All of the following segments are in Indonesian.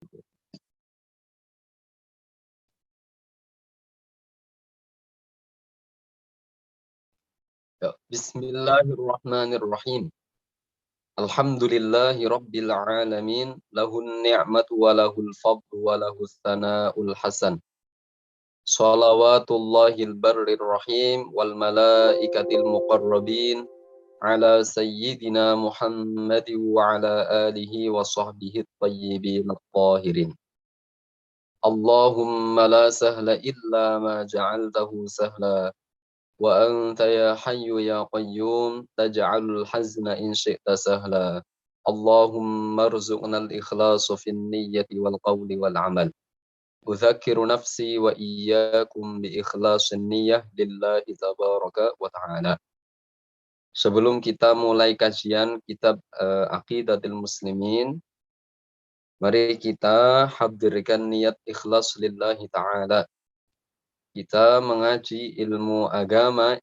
Ya, Bismillahirrahmanirrahim. Alhamdulillahi rabbil alamin. Lahun ni'matu wa lahul fadlu wa lahus sana'ul hasan. Salawatullahil barrir rahim wal malaikatil muqarrabin ala sayyidina Muhammadin wa ala alihi wa sahbihi at-tayyibin at-tahirin. Allahumma la sahla illa ma ja'altahu sahla. وأنت يا حي يا قيوم تجعل الحزن إن شئت سهلا اللهم ارزقنا الإخلاص في النية والقول والعمل أذكر نفسي وإياكم بإخلاص النية لله تبارك وتعالى. Sebelum kita mulai kajian kitab Aqidatul Muslimin, mari kita hadirkan niat ikhlas lillahi ta'ala. Kita mengaji ilmu agama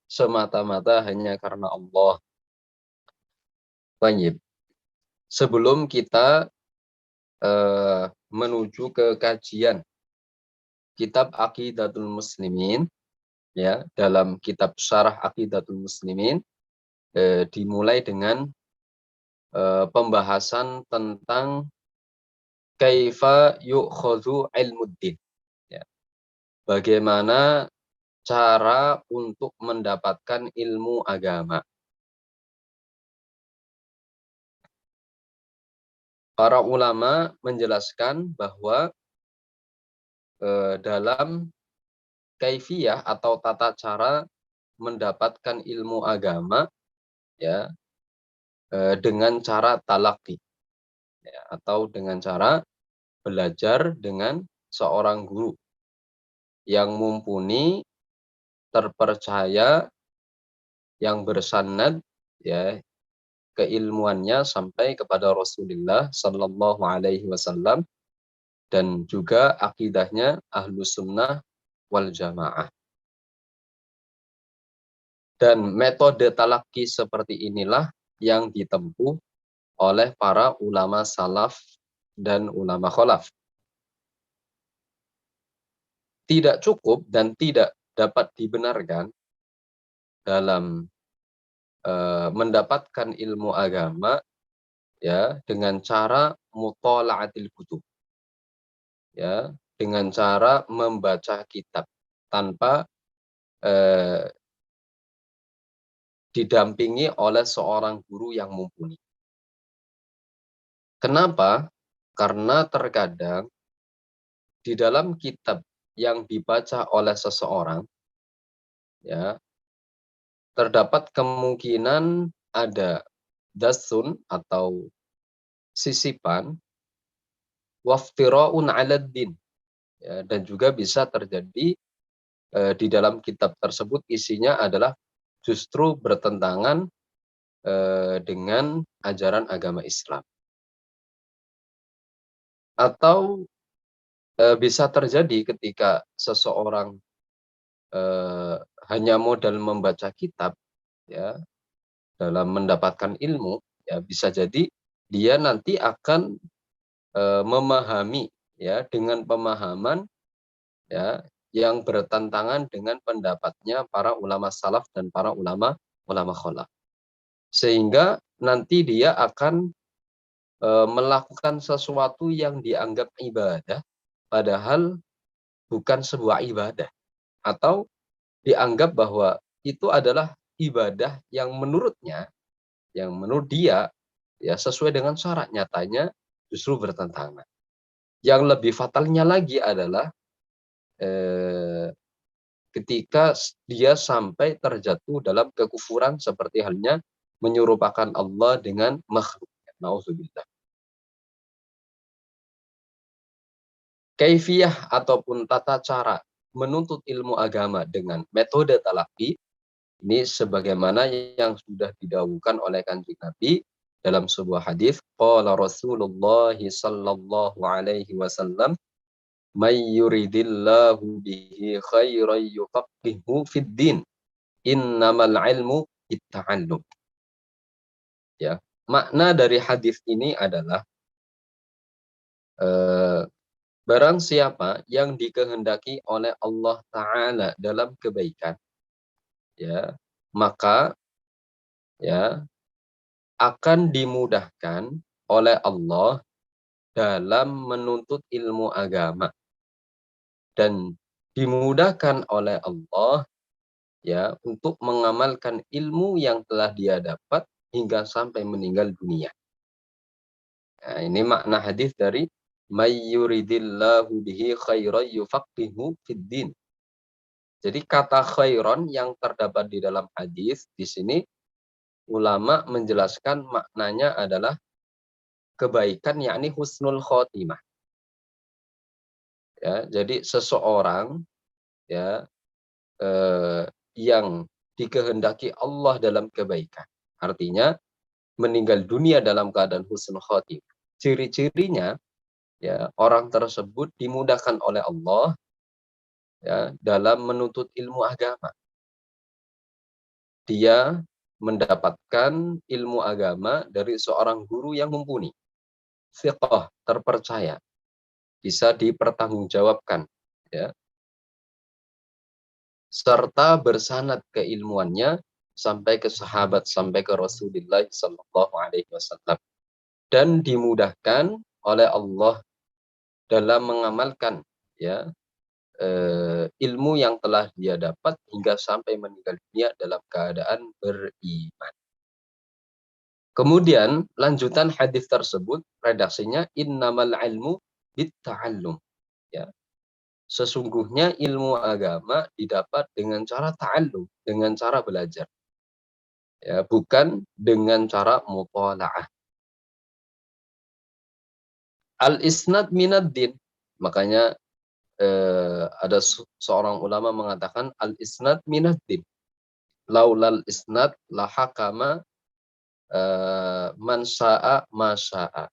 semata-mata hanya karena Allah. Baik. Sebelum kita menuju ke kajian kitab Aqidatul Muslimin, ya, dalam kitab Syarah Aqidatul Muslimin dimulai dengan pembahasan tentang kaifa yu'khadhu ilmuddin. Ya. Bagaimana cara untuk mendapatkan ilmu agama. Para ulama menjelaskan bahwa dalam kaifiyah atau tata cara mendapatkan ilmu agama, ya, dengan cara talaqi, ya, atau dengan cara belajar dengan seorang guru yang mumpuni, terpercaya, yang bersanad, ya, keilmuannya sampai kepada Rasulullah Sallallahu Alaihi Wasallam, dan juga akidahnya Ahlus Sunnah wal Jamaah. Dan metode talaqi seperti inilah yang ditempuh oleh para ulama salaf dan ulama khalaf. Tidak cukup dan tidak dapat dibenarkan dalam mendapatkan ilmu agama, ya, dengan cara muthala'atil kutub, ya, dengan cara membaca kitab tanpa didampingi oleh seorang guru yang mumpuni. Kenapa? Karena terkadang di dalam kitab yang dibaca oleh seseorang, ya, terdapat kemungkinan ada dasun atau sisipan, waftira'un 'alad din, ya, dan juga bisa terjadi di dalam kitab tersebut isinya adalah justru bertentangan dengan ajaran agama Islam. Atau bisa terjadi ketika seseorang hanya modal membaca kitab, ya, dalam mendapatkan ilmu, ya, bisa jadi dia nanti akan memahami, ya, dengan pemahaman, ya, yang bertentangan dengan pendapatnya para ulama salaf dan para ulama khalaf. Sehingga nanti dia akan melakukan sesuatu yang dianggap ibadah, padahal bukan sebuah ibadah. Atau dianggap bahwa itu adalah ibadah yang menurutnya, yang menurut dia, ya, sesuai dengan syarat, nyatanya justru bertentangan. Yang lebih fatalnya lagi adalah ketika dia sampai terjatuh dalam kekufuran seperti halnya menyerupakan Allah dengan makhluk. Nauzubillah. Kaifiyah ataupun tata cara menuntut ilmu agama dengan metode talaqi ini sebagaimana yang sudah didhawukan oleh Kanjeng Nabi dalam sebuah hadis, qala Rasulullah sallallahu alaihi wasallam, may yuridillahu bihi khairan yufaqihuhu fid din, innamal ilmu bitta'allum. Ya, makna dari hadis ini adalah Eh, Barang siapa yang dikehendaki oleh Allah Ta'ala dalam kebaikan, ya, maka ya akan dimudahkan oleh Allah dalam menuntut ilmu agama dan dimudahkan oleh Allah ya untuk mengamalkan ilmu yang telah dia dapat hingga sampai meninggal dunia. Nah, ini makna hadis dari may yuridillahu bihi khairan yufaqihu fid din. Jadi kata khairon yang terdapat di dalam hadis di sini ulama menjelaskan maknanya adalah kebaikan, yakni husnul khotimah. Ya, jadi seseorang ya yang dikehendaki Allah dalam kebaikan. Artinya meninggal dunia dalam keadaan husnul khotimah. Ciri-cirinya ya orang tersebut dimudahkan oleh Allah ya dalam menuntut ilmu agama. Dia mendapatkan ilmu agama dari seorang guru yang mumpuni, thiqah, terpercaya, bisa dipertanggungjawabkan, ya, serta bersanad keilmuannya sampai ke sahabat, sampai ke Rasulullah Sallallahu Alaihi Wasallam, dan dimudahkan oleh Allah dalam mengamalkan ya ilmu yang telah dia dapat hingga sampai meninggal dunia dalam keadaan beriman. Kemudian lanjutan hadis tersebut redaksinya innamal ilmu bitta'allum, ya. Sesungguhnya ilmu agama didapat dengan cara ta'allum, dengan cara belajar. Ya, bukan dengan cara muthala'ah. Al-isnad minad din. Makanya ada seorang ulama mengatakan al-isnad minad din. Laulal isnad lahakama man sya'a ma sya'a.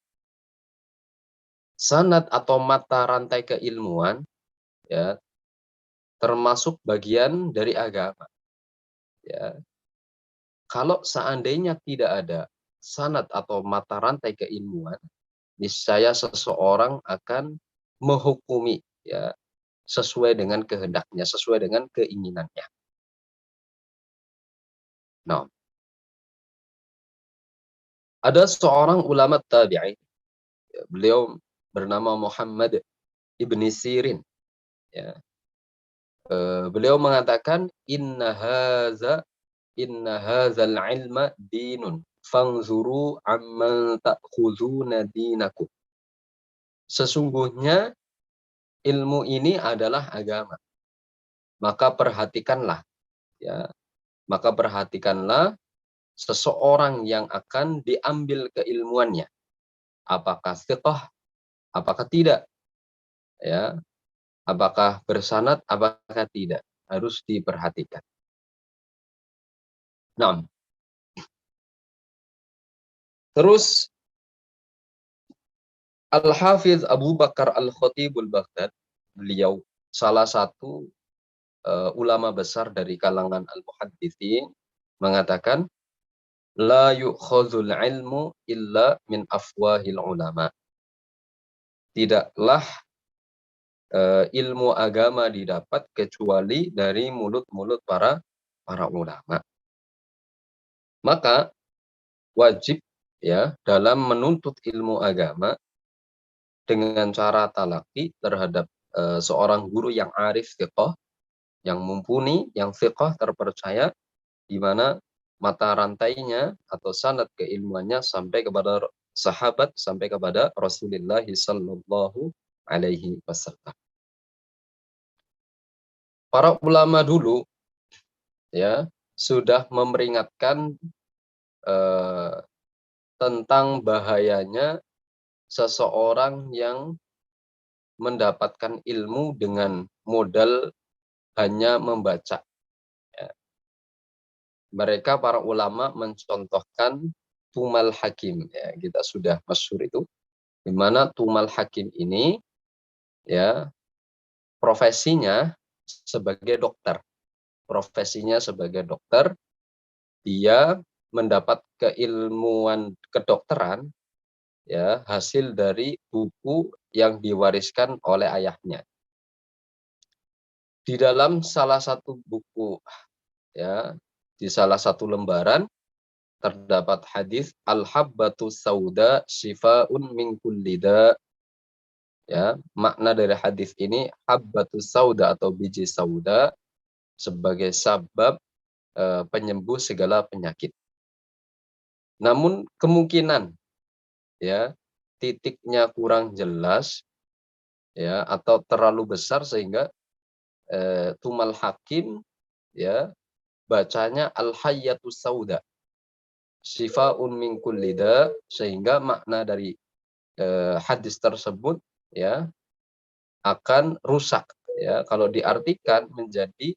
Sanad atau mata rantai keilmuan ya termasuk bagian dari agama. Ya. Kalau seandainya tidak ada sanad atau mata rantai keilmuan, niscaya seseorang akan menghukumi ya sesuai dengan kehendaknya, sesuai dengan keinginannya. Nah, ada seorang ulama tabi'in, beliau bernama Muhammad ibni Sirin. Ya. Beliau mengatakan inna hadzal ilma dinun fanzuru amman ta'khuzuna dinakum. Sesungguhnya ilmu ini adalah agama. Maka perhatikanlah ya, maka perhatikanlah seseorang yang akan diambil keilmuannya. Apakah thiqah, apakah tidak? Ya, apakah bersanad, apakah tidak? Harus diperhatikan. Nah, terus Al-Hafiz Abu Bakar Al-Khatibul Baghdad, beliau salah satu ulama besar dari kalangan al-muhadditsin mengatakan la yu'khadzul ilmu illa min afwahil ulama. Tidaklah ilmu agama didapat kecuali dari mulut-mulut para ulama. Maka wajib ya dalam menuntut ilmu agama dengan cara talaki terhadap seorang guru yang arif thiqah, yang mumpuni, yang thiqah terpercaya, di mana mata rantainya atau sanad keilmuannya sampai kepada sahabat, sampai kepada Rasulullah sallallahu alaihi wasallam. Para ulama dulu ya sudah memperingatkan eh, tentang bahayanya seseorang yang mendapatkan ilmu dengan modal hanya membaca. Ya. Mereka para ulama mencontohkan Tumal Hakim. Ya, kita sudah masyhur itu. Di mana Tumal Hakim ini ya profesinya sebagai dokter. Profesinya sebagai dokter, dia mendapat keilmuan kedokteran ya hasil dari buku yang diwariskan oleh ayahnya. Di dalam salah satu buku, ya, di salah satu lembaran terdapat hadis al-habbatu sauda shifaun min kulli da. Ya, makna dari hadis ini habbatu sauda atau biji sauda sebagai sabab penyembuh segala penyakit. Namun kemungkinan, ya, titiknya kurang jelas, ya, atau terlalu besar sehingga Tumal Hakim, ya, bacanya al-hayyatu sauda shifaun min kulli da, sehingga makna dari hadis tersebut, ya, akan rusak, ya, kalau diartikan menjadi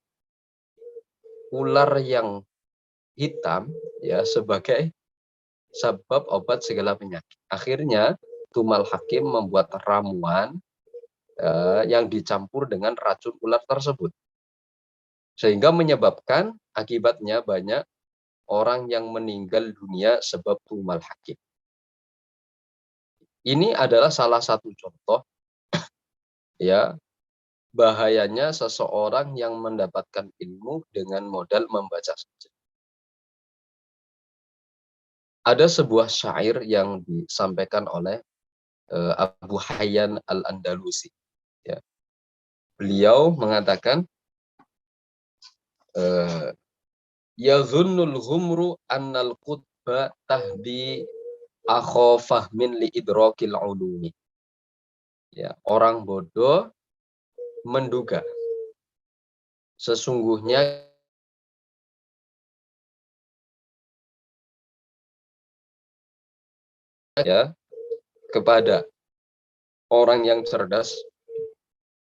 ular yang hitam, ya, sebagai sebab obat segala penyakit. Akhirnya Tumal Hakim membuat ramuan yang dicampur dengan racun ular tersebut, sehingga menyebabkan akibatnya banyak orang yang meninggal dunia sebab Tumal Hakim. Ini adalah salah satu contoh, ya, bahayanya seseorang yang mendapatkan ilmu dengan modal membaca saja. Ada sebuah syair yang disampaikan oleh Abu Hayyan Al-Andalusi. Ya. Beliau mengatakan, Yazunnul ghumru annal qutba tahdi akho fahmin li idrokil ulumi. Ya, orang bodoh menduga sesungguhnya, ya, kepada orang yang cerdas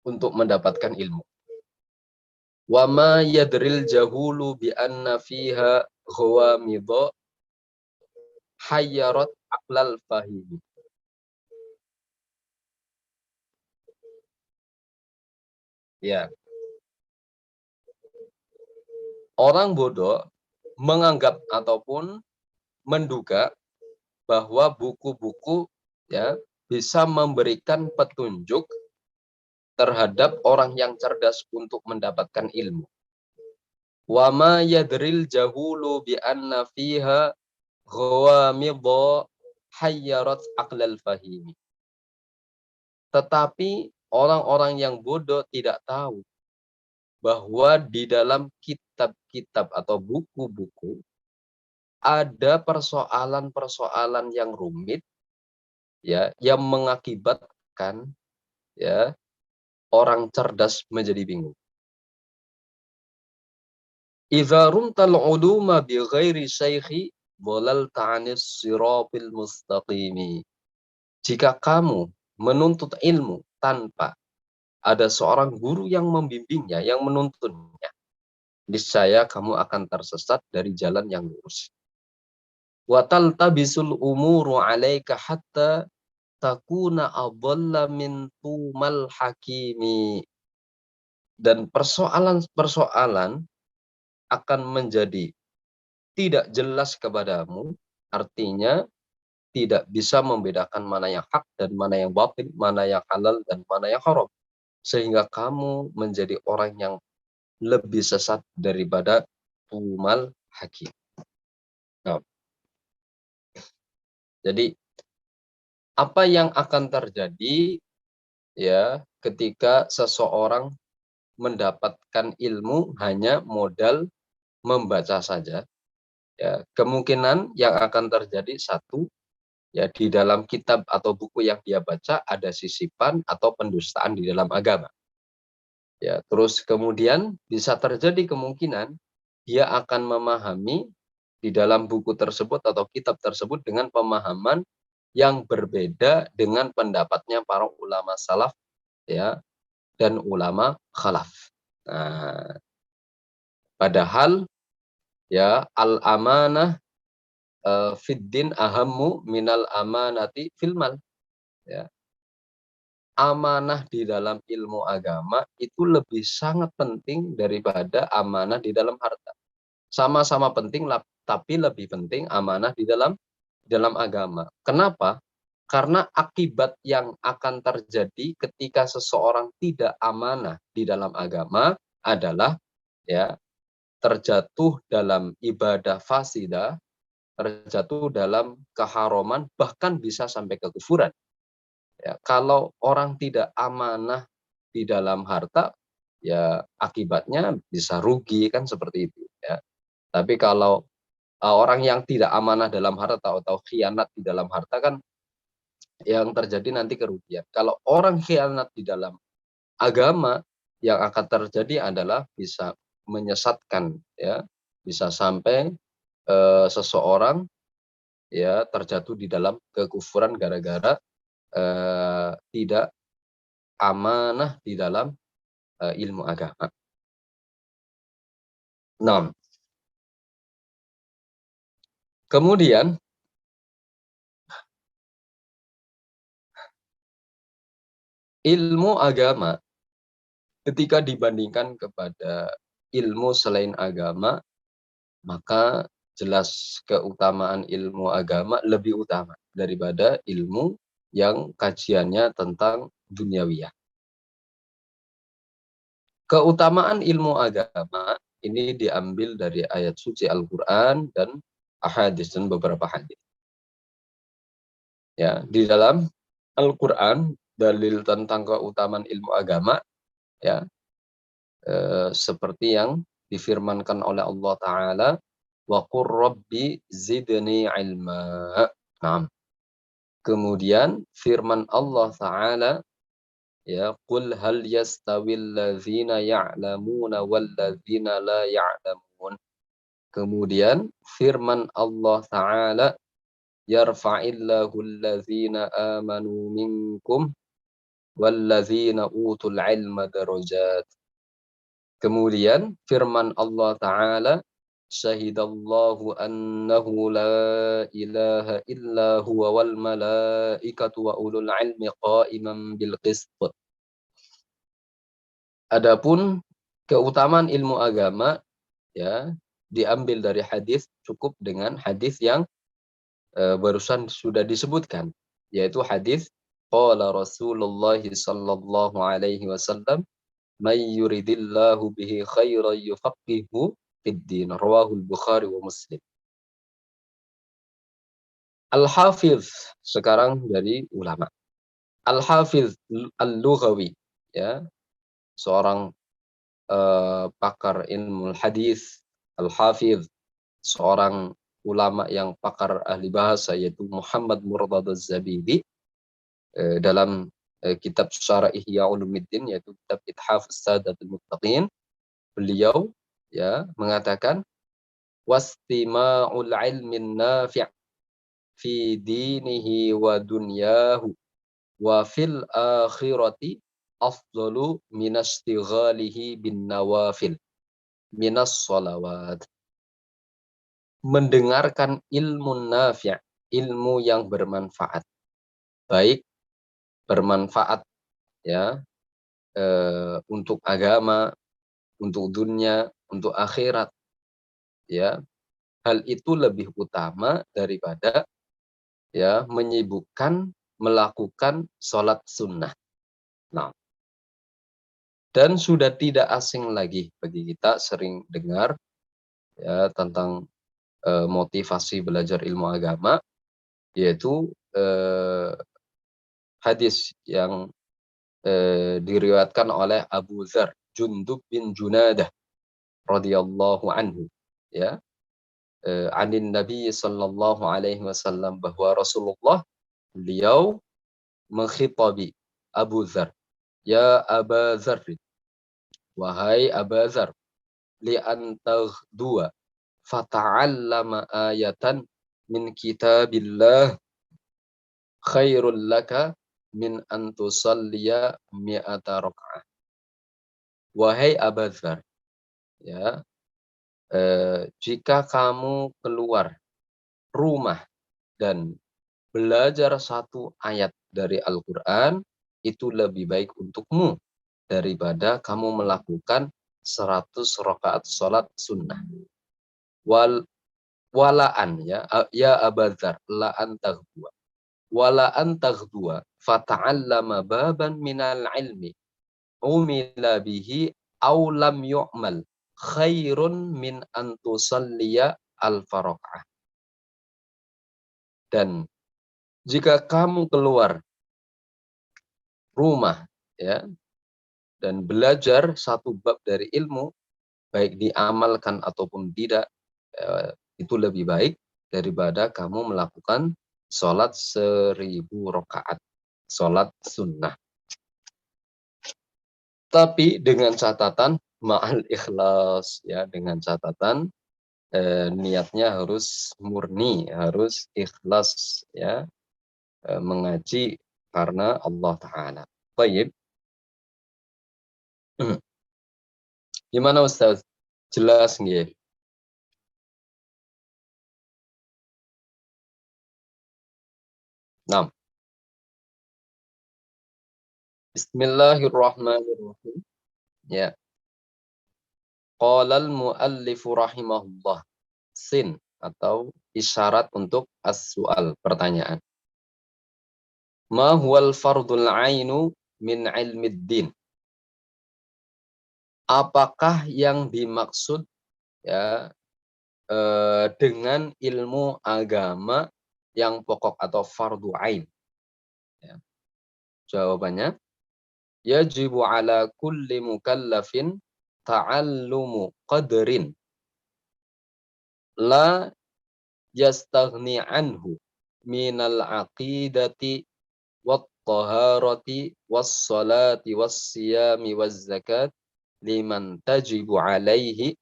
untuk mendapatkan ilmu. Wa ma yadril jahulu bi anna fiha ghawamidha hayyarat aqlal fahimi. Ya, orang bodoh menganggap ataupun menduga bahwa buku-buku, ya, bisa memberikan petunjuk terhadap orang yang cerdas untuk mendapatkan ilmu. Wa ma yadril jahulu bi anna fiha ghawamidha hayyarat aqlal fahimi. Tetapi orang-orang yang bodoh tidak tahu bahwa di dalam kitab-kitab atau buku-buku ada persoalan-persoalan yang rumit, ya, yang mengakibatkan, ya, orang cerdas menjadi bingung. Idza rumtal uluma bi ghairi syaikhi dhalalta 'anis siratil mustaqimi. Jika kamu menuntut ilmu tanpa ada seorang guru yang membimbingnya, yang menuntunnya, niscaya kamu akan tersesat dari jalan yang lurus. Wa taltabisul umuru 'alaika hatta takuna adalla min tumal hakimi. Dan persoalan-persoalan akan menjadi tidak jelas kepadamu, artinya tidak bisa membedakan mana yang hak dan mana yang batil, mana yang halal dan mana yang haram. Sehingga kamu menjadi orang yang lebih sesat daripada tumal hakim. Nah, jadi apa yang akan terjadi, ya, ketika seseorang mendapatkan ilmu hanya modal membaca saja, ya, kemungkinan yang akan terjadi satu, ya, di dalam kitab atau buku yang dia baca ada sisipan atau pendustaan di dalam agama. Ya, terus kemudian bisa terjadi kemungkinan dia akan memahami di dalam buku tersebut atau kitab tersebut dengan pemahaman yang berbeda dengan pendapatnya para ulama salaf, ya, dan ulama khalaf. Nah, padahal, ya, al-amanah fiddin ahammu minal amanati filmal. Ya. Amanah di dalam ilmu agama itu lebih sangat penting daripada amanah di dalam harta. Sama-sama penting, tapi lebih penting amanah di dalam agama. Kenapa? Karena akibat yang akan terjadi ketika seseorang tidak amanah di dalam agama adalah ya terjatuh dalam ibadah fasidah, terjatuh dalam keharuman, bahkan bisa sampai kekufuran. Ya, kalau orang tidak amanah di dalam harta, ya akibatnya bisa rugi kan seperti itu. Ya. Tapi kalau orang yang tidak amanah dalam harta atau khianat di dalam harta kan yang terjadi nanti kerugian. Kalau orang khianat di dalam agama, yang akan terjadi adalah bisa menyesatkan, ya, bisa sampai seseorang ya terjatuh di dalam kekufuran gara-gara tidak amanah di dalam ilmu agama. Nah, kemudian ilmu agama ketika dibandingkan kepada ilmu selain agama, maka jelas keutamaan ilmu agama lebih utama daripada ilmu yang kajiannya tentang duniawiyah. Keutamaan ilmu agama ini diambil dari ayat suci Al-Quran dan ahadits dan beberapa hadis. Ya, di dalam Al-Quran dalil tentang keutamaan ilmu agama ya seperti yang difirmankan oleh Allah Ta'ala, wa qur rabbi zidni ilma. Nah, kemudian firman Allah Ta'ala, ya qul hal yastawil ladzina ya'lamuna wal ladzina la ya'lamun. Kemudian firman Allah Ta'ala, yarfa'illahu alladzina amanu minkum wal ladzina utul ilma darajat. Kemudian firman Allah Ta'ala, syahidallahu annahu la ilaha illa huwa wal malaikatu wa ulul ilmi qa'iman bil qist. Adapun keutamaan ilmu agama ya diambil dari hadis, cukup dengan hadis yang barusan sudah disebutkan, yaitu hadis qala Rasulullah sallallahu alaihi wasallam, may yuridillahu bihi khairan yufaqihu fiddin, rawahul Bukhari wa Muslim. Al-Hafiz sekarang dari ulama. Al-Hafiz Al-Lughawi ya, seorang pakar ilmu hadis. Al-Hafiz seorang ulama yang pakar ahli bahasa, yaitu Muhammad Murtadha Az-Zabidi, dalam kitab Syarah Ihya Ulumuddin, yaitu kitab Ithafus Sadatul Muttaqin, beliau ya mengatakan wastima'ul ilmin nafi' fi dinihi wa dunyahu wa fil akhirati afdalu minastighalihi bin nawafil minas sholawat. Mendengarkan ilmu nafi', ilmu yang bermanfaat, baik bermanfaat ya untuk agama, untuk dunia, untuk akhirat, ya hal itu lebih utama daripada ya menyibukkan melakukan sholat sunnah. Nah, dan sudah tidak asing lagi bagi kita sering dengar ya tentang motivasi belajar ilmu agama, yaitu hadis yang diriwayatkan oleh Abu Dzar Jundub bin Junadah radhiyallahu anhu, ya anin Nabi sallallahu alaihi wasallam, bahwa Rasulullah beliau menghitabi Abu Dzar, ya Aba Dzar, wahai Aba Dzar, li antaghdua fata'allama ayatan min kitabillah khairul laka min an tusalliya mi'ata raka'ah. Wahai Aba Dzar, ya jika kamu keluar rumah dan belajar satu ayat dari Al-Quran, itu lebih baik untukmu daripada kamu melakukan 100 rakaat sholat sunnah. Walaan ya Aba Dzar, la antaghdua. wala an taghduwa fata'allama baban minal ilmi umila bihi aw lam yu'mal khairun min an tusalliya al-faraqah. Dan jika kamu keluar rumah ya dan belajar satu bab dari ilmu, baik diamalkan ataupun tidak, itu lebih baik daripada kamu melakukan sholat 1000 rakaat, sholat sunnah. Tapi dengan catatan ma'al ikhlas, ya, dengan catatan niatnya harus murni, harus ikhlas, ya, mengaji karena Allah Ta'ala. Baik. Gimana Ustaz? Jelas nggih? Nah, bismillahirrahmanirrahim. Ya. Qala al-muallifu rahimahullah. Sin atau isyarat untuk as-su'al, pertanyaan. Ma huwal fardul ainu min ilmid din? Apakah yang dimaksud ya dengan ilmu agama yang pokok atau fardu ain? Ya. Jawabannya, yajibu ala kulli mukallafin ta'allumu qadrin la yastaghni anhu minal aqidati wat taharati was salati was siyami waz zakat liman tajibu alaihi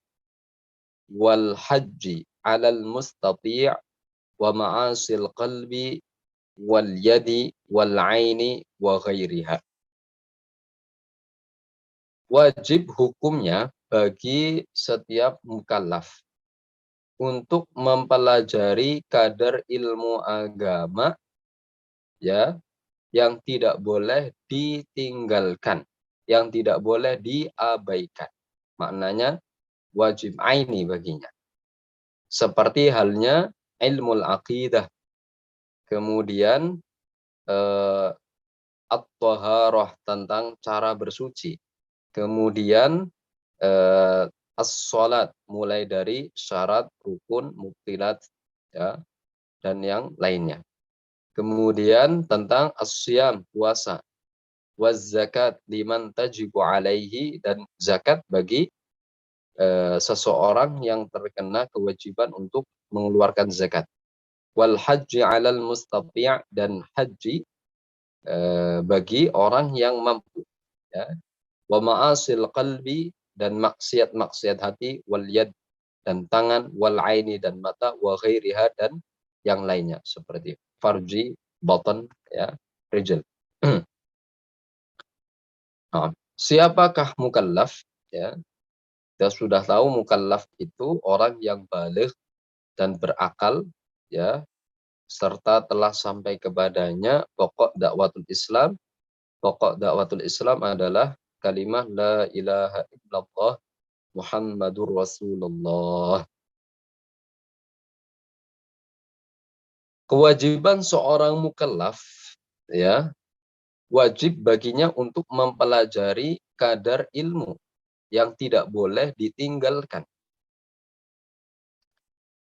wal haji alal mustati' wa ma'asil qalbi wal yadi wal aini wa ghairiha. Wajib hukumnya bagi setiap mukallaf untuk mempelajari kadar ilmu agama ya yang tidak boleh ditinggalkan, yang tidak boleh diabaikan. Maknanya wajib aini baginya. Seperti halnya ilmu aqidah, kemudian at-taharah tentang cara bersuci, kemudian as-salat mulai dari syarat, rukun, mubtilat ya dan yang lainnya. Kemudian tentang as-siyam, puasa, waz zakat liman tajibu alaihi, dan zakat bagi seseorang yang terkena kewajiban untuk mengeluarkan zakat. Wal haji 'alal mustati', dan haji bagi orang yang mampu ya. Wa ma'asil qalbi, dan maksiat-maksiat hati, wal yad, dan tangan, wal aini, dan mata, wa ghairiha, dan yang lainnya seperti farji, batan ya, rijal. Nah, siapakah mukallaf ya? Kita sudah tahu mukallaf itu orang yang baligh dan berakal ya, serta telah sampai kepadanya pokok dakwatul Islam. Pokok dakwatul Islam adalah kalimat la ilaha illallah Muhammadur Rasulullah. Kewajiban seorang mukallaf ya, wajib baginya untuk mempelajari kadar ilmu yang tidak boleh ditinggalkan,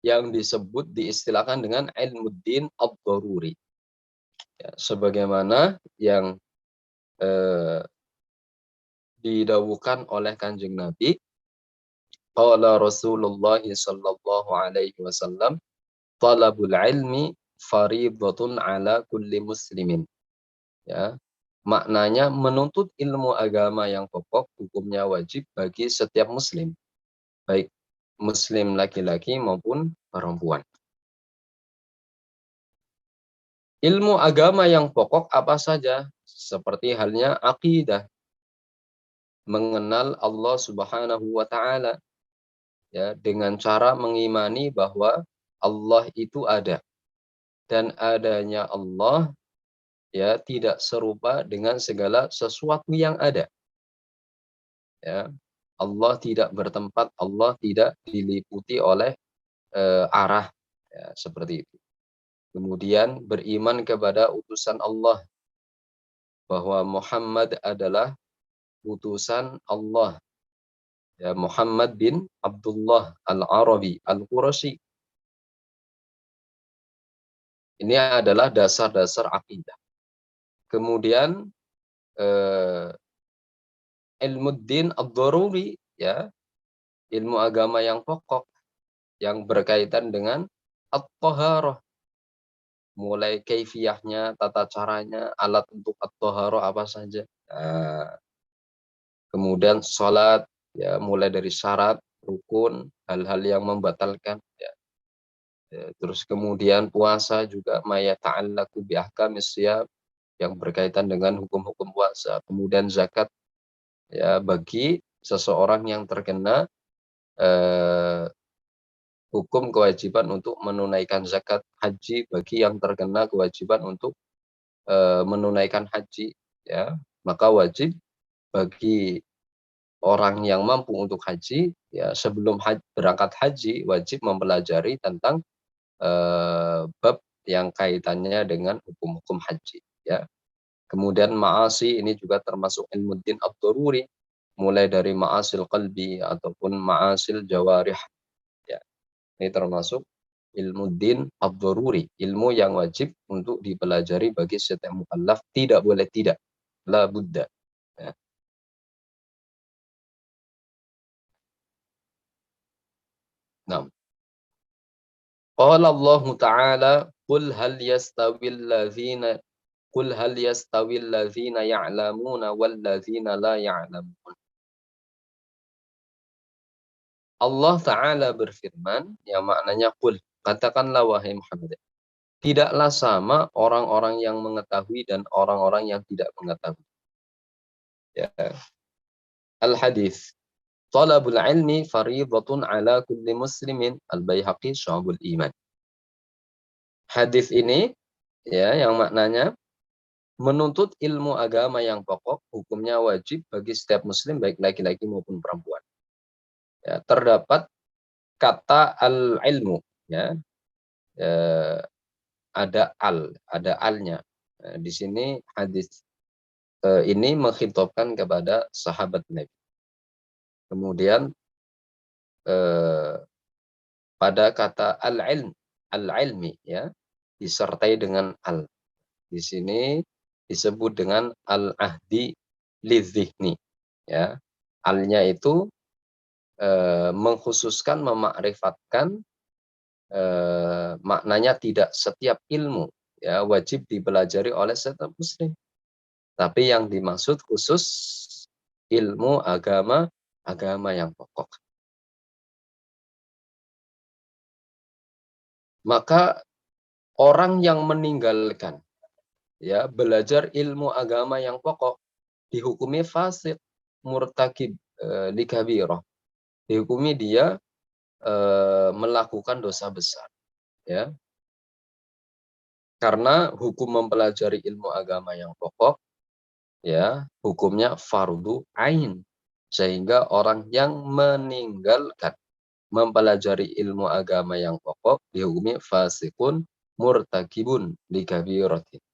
yang disebut diistilahkan dengan ilmuddin ad-daruri. Ya, sebagaimana yang didawuhkan oleh Kanjeng Nabi, qala Rasulullah sallallahu alaihi wasallam, talabul ilmi faridatun ala kulli muslimin. Ya, maknanya menuntut ilmu agama yang pokok hukumnya wajib bagi setiap muslim, baik muslim laki-laki maupun perempuan. Ilmu agama yang pokok apa saja? Seperti halnya akidah, mengenal Allah Subhanahu wa taala ya, dengan cara mengimani bahwa Allah itu ada, dan adanya Allah ya tidak serupa dengan segala sesuatu yang ada. Ya. Allah tidak bertempat, Allah tidak diliputi oleh arah ya, seperti itu. Kemudian beriman kepada utusan Allah, bahwa Muhammad adalah utusan Allah. Ya, Muhammad bin Abdullah Al-Arabi Al-Qurashi. Ini adalah dasar-dasar akidah. Kemudian ilmuddin ad-daruri, ya, ilmu agama yang pokok yang berkaitan dengan at-thaharah, mulai kaifiyahnya, tata caranya, alat untuk at-thaharah apa saja. Nah, kemudian sholat, ya, mulai dari syarat, rukun, hal-hal yang membatalkan, ya. Terus kemudian puasa juga maya ta'allaku bi ahkamis shiyam, yang berkaitan dengan hukum-hukum puasa. Kemudian zakat, ya, bagi seseorang yang terkena hukum kewajiban untuk menunaikan zakat. Haji bagi yang terkena kewajiban untuk menunaikan haji, ya, maka wajib bagi orang yang mampu untuk haji, ya, sebelum berangkat haji wajib mempelajari tentang bab yang kaitannya dengan hukum-hukum haji, ya. Kemudian ma'asi ini juga termasuk ilmuddin ad-daruri, mulai dari ma'asil qalbi ataupun ma'asil jawarih, ya. Ini termasuk ilmuddin ad-daruri, ilmu yang wajib untuk dipelajari bagi setiap mukallaf, tidak boleh tidak, la budda, ya. Nah, qala Allah Ta'ala, qul hal yastawil ladzina qul hal yastawil ladzina ya'lamuna wal ladzina la ya'lamun. Allah Ta'ala berfirman, yang maknanya qul, katakanlah wahai Muhammad, tidaklah sama orang-orang yang mengetahui dan orang-orang yang tidak mengetahui. Ya. Al-hadis. Talabul ilmi fariidatun ala kulli muslimin. Al-Baihaqi Syu'abul Iman. Hadis ini, ya, yang maknanya menuntut ilmu agama yang pokok hukumnya wajib bagi setiap muslim baik laki-laki maupun perempuan. Ya, terdapat kata al-ilmu, ya. Ada alnya. Di sini hadis ini menghitopkan kepada sahabat Nabi. Kemudian pada kata al-ilmi, ya, disertai dengan al. Di sini disebut dengan al-ahdi lidzihni, ya. Alnya itu mengkhususkan, memakrifatkan, maknanya tidak setiap ilmu, ya, wajib dipelajari oleh setiap muslim. Tapi yang dimaksud khusus ilmu agama yang pokok. Maka orang yang meninggalkan, ya, belajar ilmu agama yang pokok dihukumi fasik, murtakib likabirah. Dihukumi dia melakukan dosa besar, ya. Karena hukum mempelajari ilmu agama yang pokok, ya, hukumnya fardu ain. Sehingga orang yang meninggalkan mempelajari ilmu agama yang pokok dihukumi fasikun murtakibun likabiratin.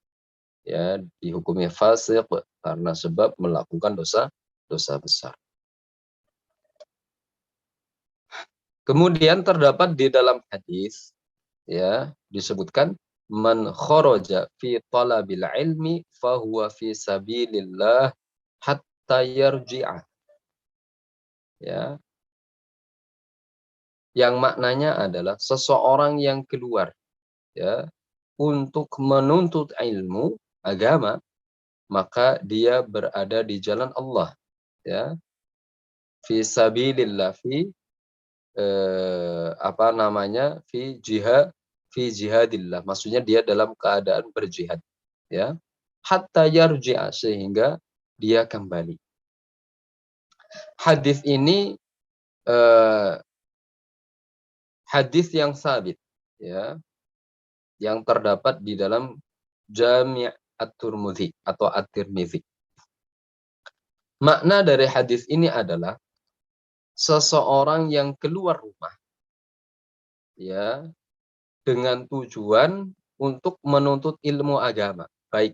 Ya, dihukumi fasik karena sebab melakukan dosa besar. Kemudian terdapat di dalam hadis, ya, disebutkan man kharaja fi talabil ilmi fahuwa fi sabilillah hatta yarji'ah. Ya. Yang maknanya adalah seseorang yang keluar, ya, untuk menuntut ilmu agama, maka dia berada di jalan Allah, ya. Fi sabilillah, fi jihadillah, maksudnya dia dalam keadaan berjihad, ya. Hatta yarji'a, sehingga dia kembali. Hadis ini hadis yang sabit, ya, yang terdapat di dalam Jami' At-Tirmidzi atau At-Tirmidzi. Makna dari hadis ini adalah seseorang yang keluar rumah, ya, dengan tujuan untuk menuntut ilmu agama, baik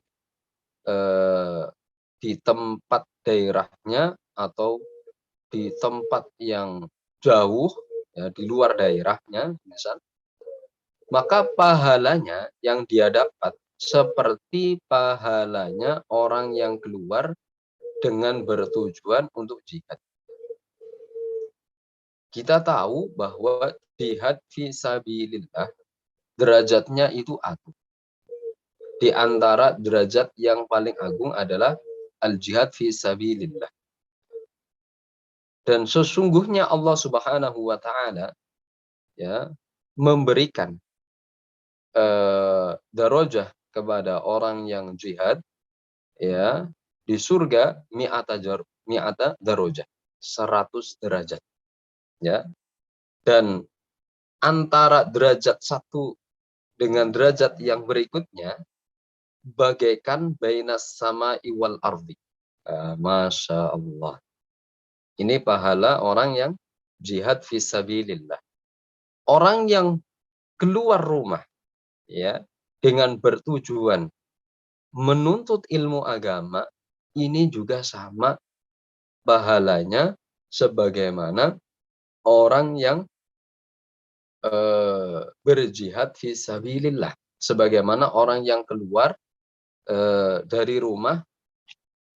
di tempat daerahnya atau di tempat yang jauh, ya, di luar daerahnya, misal, maka pahalanya yang dia dapat seperti pahalanya orang yang keluar dengan bertujuan untuk jihad. Kita tahu bahwa jihad fi sabilillah derajatnya itu agung. Di antara derajat yang paling agung adalah al-jihad fi sabilillah. Dan sesungguhnya Allah Subhanahu wa taala, ya, memberikan darajah kepada orang yang jihad, ya, di surga mi'ata darajah, 100 derajat, ya. Dan antara derajat satu dengan derajat yang berikutnya bagaikan bainas sama'i wal ardi. Masya Allah. Ini pahala orang yang jihad fisabilillah. Orang yang keluar rumah, ya, dengan bertujuan menuntut ilmu agama, ini juga sama pahalanya sebagaimana orang yang berjihad fisabilillah. Sebagaimana orang yang keluar dari rumah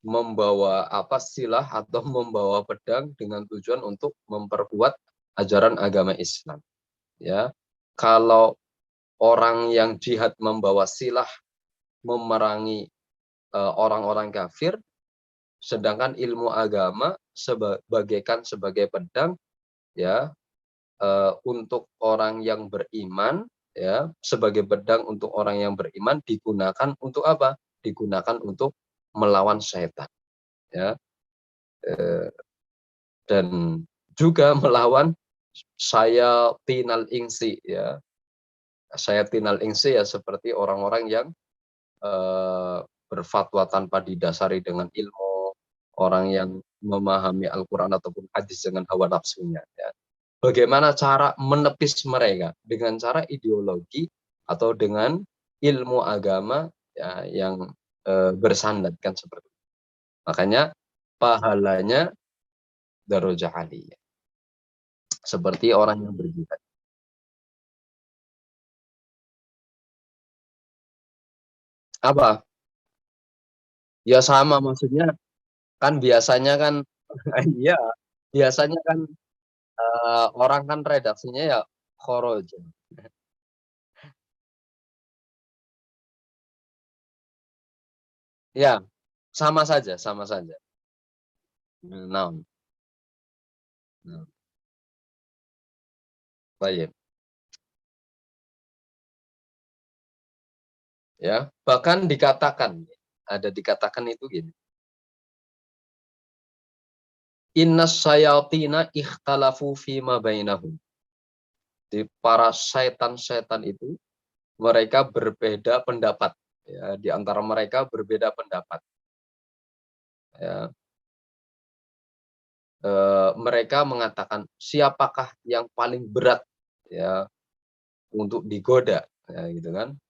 membawa silah atau membawa pedang dengan tujuan untuk memperkuat ajaran agama Islam, ya. Kalau orang yang jihad membawa silah memerangi orang-orang kafir, sedangkan ilmu agama bagaikan sebagai pedang, ya, untuk orang yang beriman, ya, sebagai pedang untuk orang yang beriman digunakan untuk apa? Digunakan untuk melawan syaitan, ya, dan juga melawan syayatinal insi, ya. Syayatinal insi, ya, seperti orang-orang yang berfatwa tanpa didasari dengan ilmu, orang yang memahami Al-Quran ataupun hadis dengan hawa nafsunya, ya. Bagaimana cara menepis mereka? Dengan cara ideologi atau dengan ilmu agama, ya, yang bersandarkan seperti itu. Makanya pahalanya darajah aliyah. Seperti orang yang berjihad. Apa? Ya sama, maksudnya kan biasanya kan iya, biasanya kan orang kan redaksinya ya khoroja. Ya, sama saja, sama saja. Nah, nah, baik. Ya, bahkan dikatakan, ada dikatakan itu gini. Innas syayatina ikhtalafu fima bainahum. Di para setan-setan itu mereka berbeda pendapat, ya, di antara mereka berbeda pendapat, ya. Mereka mengatakan siapakah yang paling berat, ya, untuk digoda, ya, gitu kan.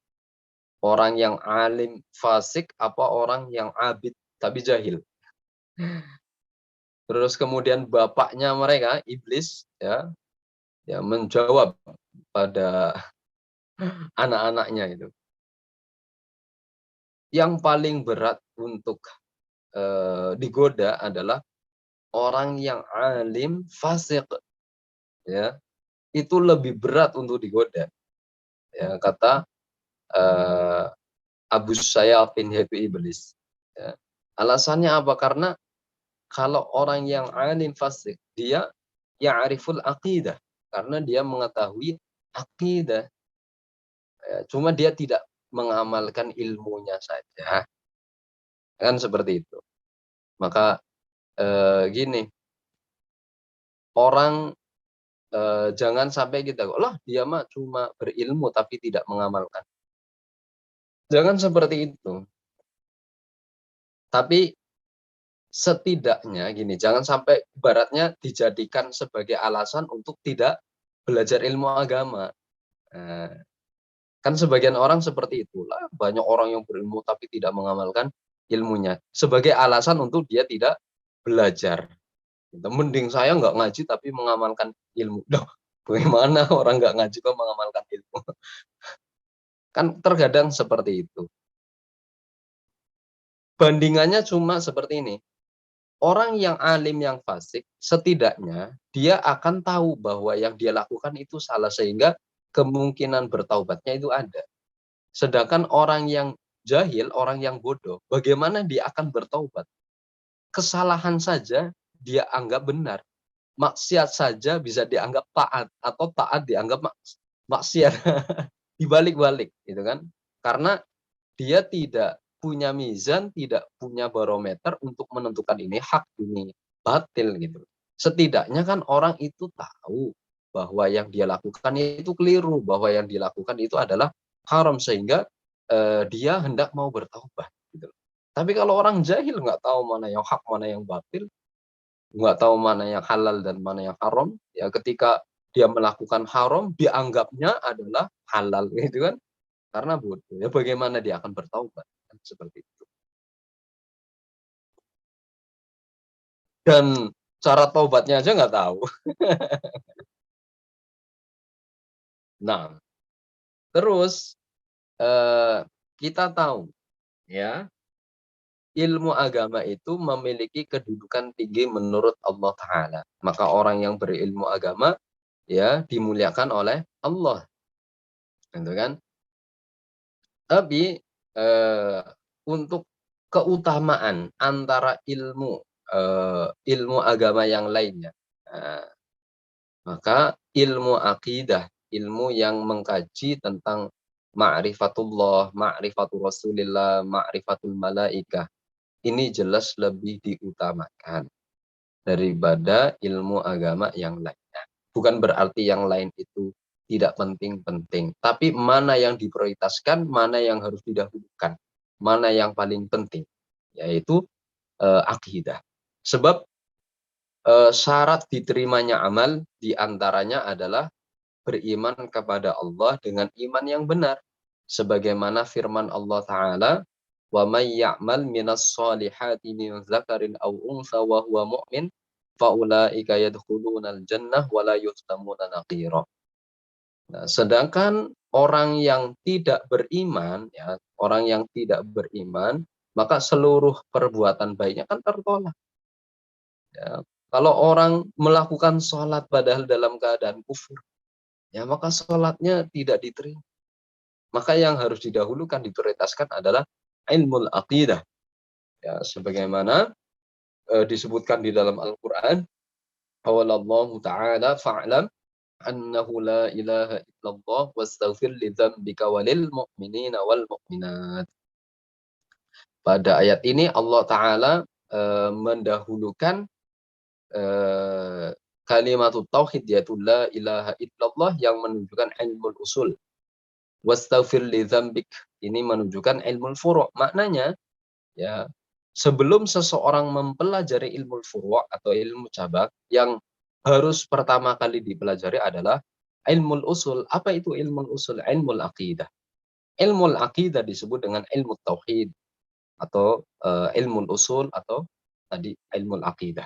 Orang yang alim fasik apa orang yang abid tapi jahil. Terus kemudian bapaknya mereka iblis, ya, ya, menjawab pada anak-anaknya itu, yang paling berat untuk digoda adalah orang yang alim fasik, ya, itu lebih berat untuk digoda, ya, kata eh, Abu Sayyafin, yaitu iblis, ya. Alasannya apa? Karena kalau orang yang alim fasik, dia ya'riful aqidah, karena dia mengetahui akidah, ya, cuma dia tidak mengamalkan ilmunya saja, kan seperti itu. Maka gini, orang jangan sampai kita, lah dia mah cuma berilmu tapi tidak mengamalkan. Jangan seperti itu. Tapi setidaknya gini, jangan sampai ibaratnya dijadikan sebagai alasan untuk tidak belajar ilmu agama. Nah, Kan sebagian orang seperti itulah, banyak orang yang berilmu tapi tidak mengamalkan ilmunya, sebagai alasan untuk dia tidak belajar. Gitu. Mending saya nggak ngaji tapi mengamalkan ilmu. Loh, bagaimana orang nggak ngaji kok mengamalkan ilmu? Kan terkadang seperti itu. Bandingannya cuma seperti ini, orang yang alim yang fasik, setidaknya dia akan tahu bahwa yang dia lakukan itu salah, sehingga kemungkinan bertaubatnya itu ada. Sedangkan orang yang jahil, orang yang bodoh, bagaimana dia akan bertaubat? Kesalahan saja dia anggap benar, maksiat saja bisa dianggap taat, atau taat dianggap maksiat. Dibalik-balik gitu kan. Karena dia tidak punya mizan, tidak punya barometer untuk menentukan ini hak, ini batil gitu. Setidaknya kan orang itu tahu bahwa yang dia lakukan itu keliru, bahwa yang dilakukan itu adalah haram, sehingga dia hendak mau bertaubat gitu. Tapi kalau orang jahil nggak tahu mana yang hak, mana yang batil, nggak tahu mana yang halal dan mana yang haram, ya ketika dia melakukan haram dianggapnya adalah halal gitu kan, karena bodoh. Ya bagaimana dia akan bertaubat? Kan seperti itu. Dan cara taubatnya aja nggak tahu. Nah, terus, kita tahu ya, ilmu agama itu memiliki kedudukan tinggi menurut Allah Ta'ala. Maka orang yang berilmu agama, ya dimuliakan oleh Allah, gitu kan. Tapi, untuk keutamaan antara ilmu agama yang lainnya, eee, maka ilmu akidah, ilmu yang mengkaji tentang ma'rifatullah, ma'rifatul Rasulillah, ma'rifatul malaikah, ini jelas lebih diutamakan daripada ilmu agama yang lainnya. Bukan berarti yang lain itu tidak penting-penting, tapi mana yang diprioritaskan, mana yang harus didahulukan, mana yang paling penting, yaitu, akidah. Sebab, syarat diterimanya amal diantaranya adalah beriman kepada Allah dengan iman yang benar. Sebagaimana firman Allah Ta'ala, "Wa may ya'mal minas solihati min dzakarin aw untha wa huwa mu'min, fa ulaika yadkhulunal jannah wa la yuzlamuna naqira." Nah, sedangkan orang yang tidak beriman, ya, orang yang tidak beriman, maka seluruh perbuatan baiknya kan tertolak. Ya. Kalau orang melakukan sholat padahal dalam keadaan kufur, ya maka sholatnya tidak diterima. Maka yang harus didahulukan, diprioritaskan adalah ilmul aqidah. Ya, sebagaimana disebutkan di dalam Al-Qur'an, qala Allahu ta'ala fa'lam annahu la ilaha illallah wastaghfir li dzambika walil mu'minina wal mu'minat. Pada ayat ini Allah Ta'ala mendahulukan kalimatut tauhid, yaitu la ilaha illallah, yang menunjukkan ilmul usul. Wastaghfir li dzambik, ini menunjukkan ilmul furu'. Maknanya, ya, sebelum seseorang mempelajari ilmu furu' atau ilmu cabang, yang harus pertama kali dipelajari adalah ilmu usul. Apa itu ilmu usul? Ilmu aqidah. Ilmu aqidah disebut dengan ilmu tauhid, atau ilmu usul, atau tadi ilmu aqidah.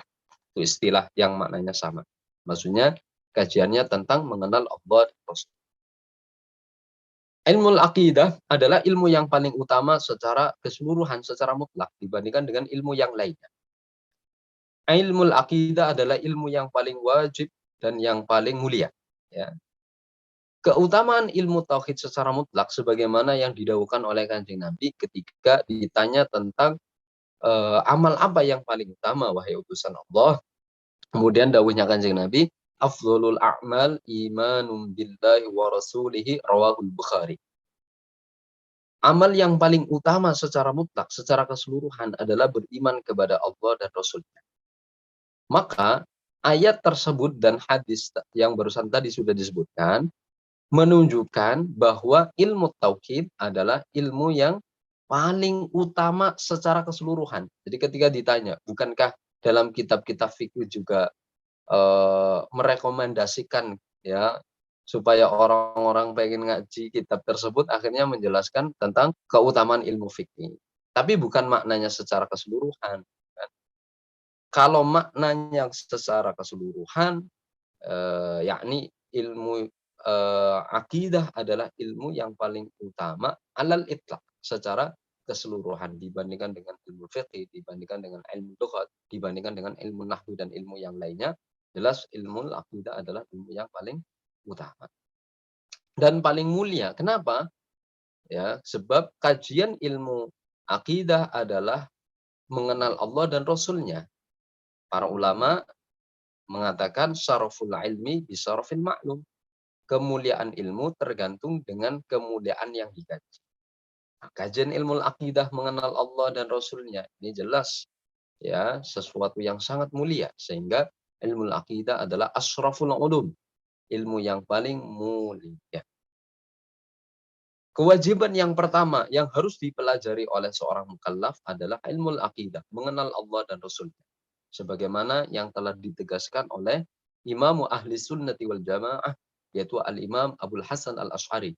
Itu istilah yang maknanya sama. Maksudnya kajiannya tentang mengenal Allah dan Rasul. Ilmu aqidah adalah ilmu yang paling utama secara keseluruhan, secara mutlak dibandingkan dengan ilmu yang lainnya. Ilmu aqidah adalah ilmu yang paling wajib dan yang paling mulia. Ya. Keutamaan ilmu tauhid secara mutlak sebagaimana yang didhawuhkan oleh Kanjeng Nabi ketika ditanya tentang amal apa yang paling utama wahai utusan Allah. Kemudian dawuhnya Kanjeng Nabi, afdholul a'mal imanum billahi wa rasulihi rawahul Bukhari. Amal yang paling utama secara mutlak, secara keseluruhan adalah beriman kepada Allah dan Rasul-Nya. Maka ayat tersebut dan hadis yang barusan tadi sudah disebutkan menunjukkan bahwa ilmu tauhid adalah ilmu yang paling utama secara keseluruhan. Jadi ketika ditanya, bukankah dalam kitab-kitab fikih juga merekomendasikan, ya, supaya orang-orang pengen ngaji kitab tersebut akhirnya menjelaskan tentang keutamaan ilmu fikih. Tapi bukan maknanya secara keseluruhan, kan. Kalau maknanya secara keseluruhan, yakni ilmu, akidah adalah ilmu yang paling utama alal itlaq, secara keseluruhan dibandingkan dengan ilmu fiqih, dibandingkan dengan ilmu lughat, dibandingkan dengan ilmu nahwu dan ilmu yang lainnya, jelas ilmu akidah adalah ilmu yang paling utama dan paling mulia. Kenapa? Ya, sebab kajian ilmu akidah adalah mengenal Allah dan Rasul-Nya. Para ulama mengatakan syaraful ilmi bisarafil ma'lum. Kemuliaan ilmu tergantung dengan kemuliaan yang dikaji. Nah, kajian ilmu akidah mengenal Allah dan Rasul-Nya ini jelas ya sesuatu yang sangat mulia, sehingga ilmu akidah adalah asyraful ulum, ilmu yang paling mulia. Kewajiban yang pertama yang harus dipelajari oleh seorang mukallaf adalah ilmu akidah, mengenal Allah dan Rasul-Nya. Sebagaimana yang telah ditegaskan oleh Imam Ahli Sunnati wal Jamaah, yaitu Al-Imam Abul Hasan Al-Asy'ari.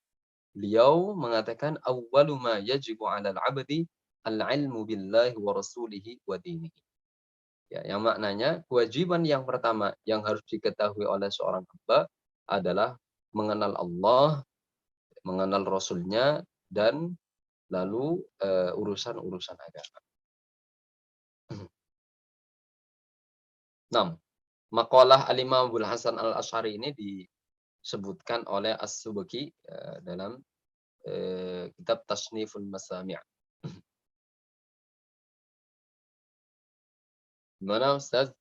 Beliau mengatakan awwalu ma yajibu 'alal 'abdi al-'ilmu billahi wa rasulihi wa dinihi. Ya, yang maknanya kewajiban yang pertama yang harus diketahui oleh seorang hamba adalah mengenal Allah, mengenal Rasul-Nya, dan lalu urusan-urusan agama. 6. Maqalah Al-Imam Abul Hasan Al-Asy'ari ini disebutkan oleh As-Subki dalam kitab Tasniful Masami'. Gimana Ustaz?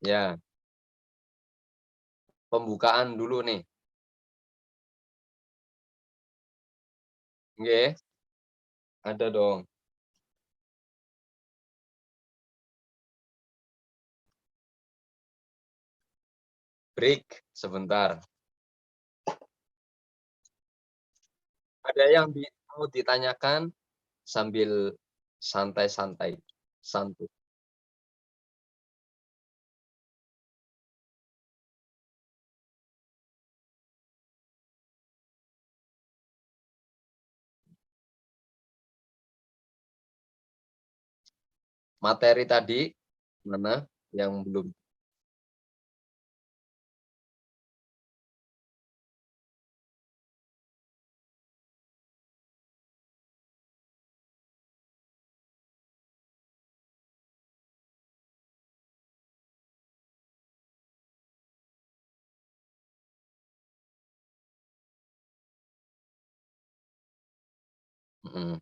Ya, pembukaan dulu nih. Nggih, ada dong. Break sebentar. Ada yang mau ditanyakan sambil santai-santai, santuy. Materi tadi mana yang belum? Mhm.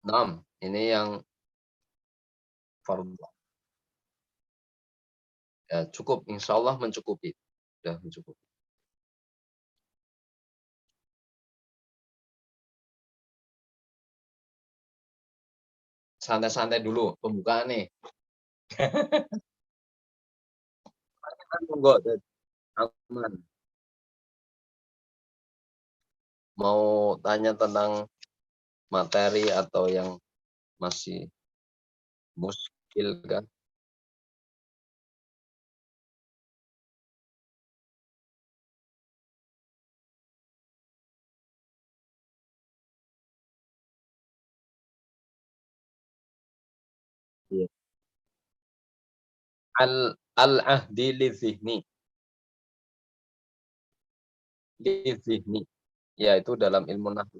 6. Ini yang fardhu. Ya cukup, insyaallah mencukupi. Sudah mencukupi. Santai-santai dulu pembukaan nih. Kan monggo aman. Mau tanya tentang materi atau yang masih muskil kan? Iya. Al-ahdi lidzihni, lidzihni. Ya itu dalam ilmu nahwu.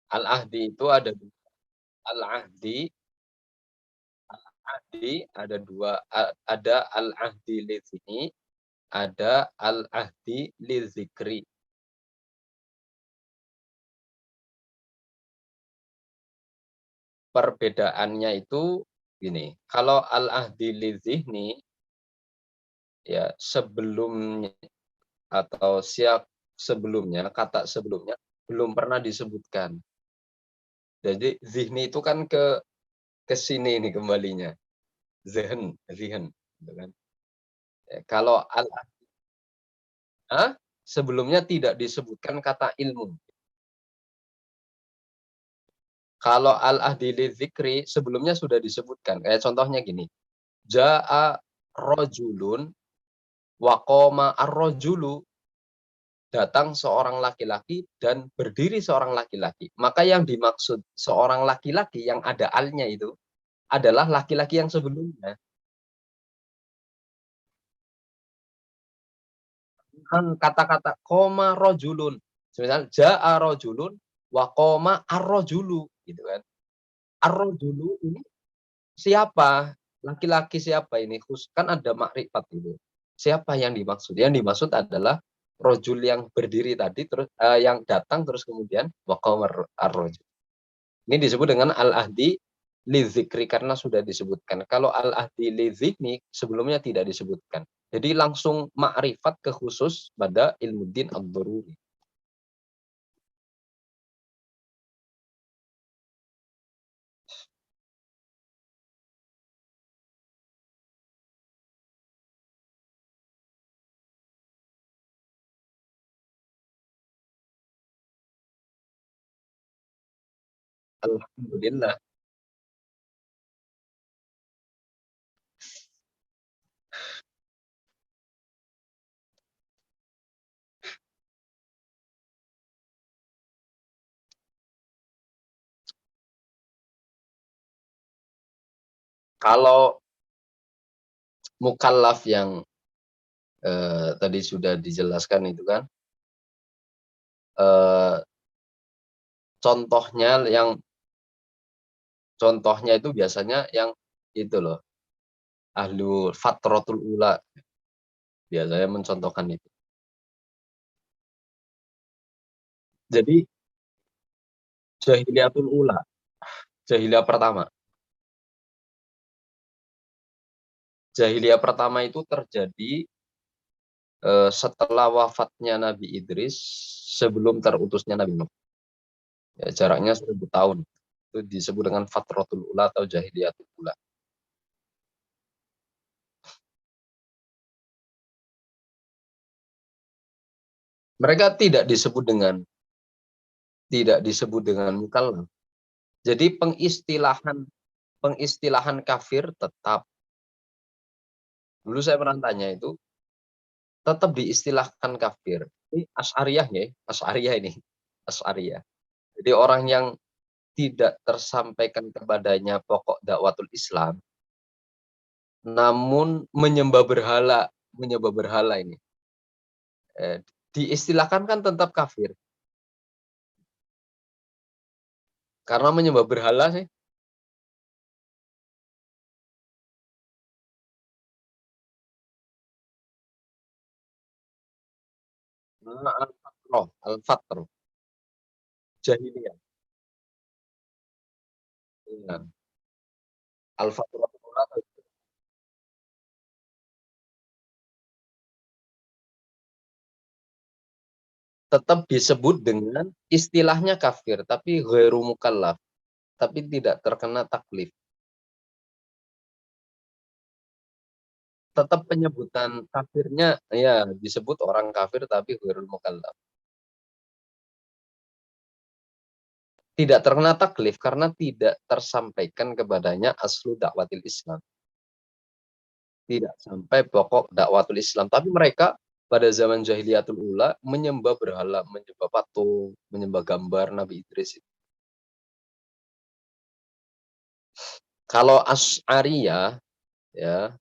Al-ahdi itu ada al-ahdi, ahdi ada dua, ada al-ahdi lidzihni, ada al-ahdi lidzikri. Perbedaannya itu gini, kalau al-ahdi lidzihni ya sebelumnya atau sebelumnya, kata sebelumnya belum pernah disebutkan. Jadi zihni itu kan ke sini nih kembalinya. Zihen gitu kan. Ya, kalau sebelumnya tidak disebutkan kata ilmu. Kalau al-ahdi lidzikri sebelumnya sudah disebutkan. Kayak contohnya gini. Ja'a rajulun wa qama ar-rajulu. Datang seorang laki-laki dan berdiri seorang laki-laki. Maka yang dimaksud seorang laki-laki yang ada alnya itu adalah laki-laki yang sebelumnya. Kan kata-kata koma rojulun. Misalnya ja'a rojulun wa koma ar-rojulu gitu kan. Ar-rojulu ini siapa? Laki-laki siapa ini? Kan ada makrifat itu. Siapa yang dimaksud? Yang dimaksud adalah rojul yang berdiri tadi terus yang datang terus kemudian wa qama ar-rajul. Ini disebut dengan al-ahdi lidzikri karena sudah disebutkan. Kalau al-ahdi lidzikni sebelumnya tidak disebutkan. Jadi langsung makrifat ke khusus pada ilmu din ad-daruri. Alhamdulillah. Kalau mukallaf yang tadi sudah dijelaskan itu kan, eh, contohnya itu biasanya yang itu loh, ahlu fatratul ula biasanya mencontohkan itu. Jadi jahiliyatul ula, jahiliyah pertama. Jahiliyah pertama itu terjadi setelah wafatnya Nabi Idris sebelum terutusnya Nabi Nuh. Ya, jaraknya 1000 tahun. Itu disebut dengan fatratul ula atau jahiliyatul ula. Mereka tidak disebut dengan mukallaf. Jadi pengistilahan kafir tetap. Dulu saya pernah tanya itu tetap diistilahkan kafir. Ini Asy'ariyah ya, Asy'ariyah ini. Asy'ariyah. Jadi orang yang tidak tersampaikan kepadanya pokok dakwatul Islam, namun menyembah berhala ini. Diistilahkan kan tetap kafir. Karena menyembah berhala sih. Al-fatrah, jahiliyah. Iya. Al-fatrah tetap disebut dengan istilahnya kafir, tapi ghairu mukallaf, tapi tidak terkena taklif. Tetap penyebutan kafirnya ya disebut orang kafir tapi ghairul mukallaf. Tidak terkena taklif karena tidak tersampaikan kepadanya aslu dakwatil Islam. Tidak sampai pokok dakwatul Islam. Tapi mereka pada zaman jahiliyatul ula menyembah berhala, menyembah patung, menyembah gambar Nabi Idris. Kalau Asy'ariyah ya,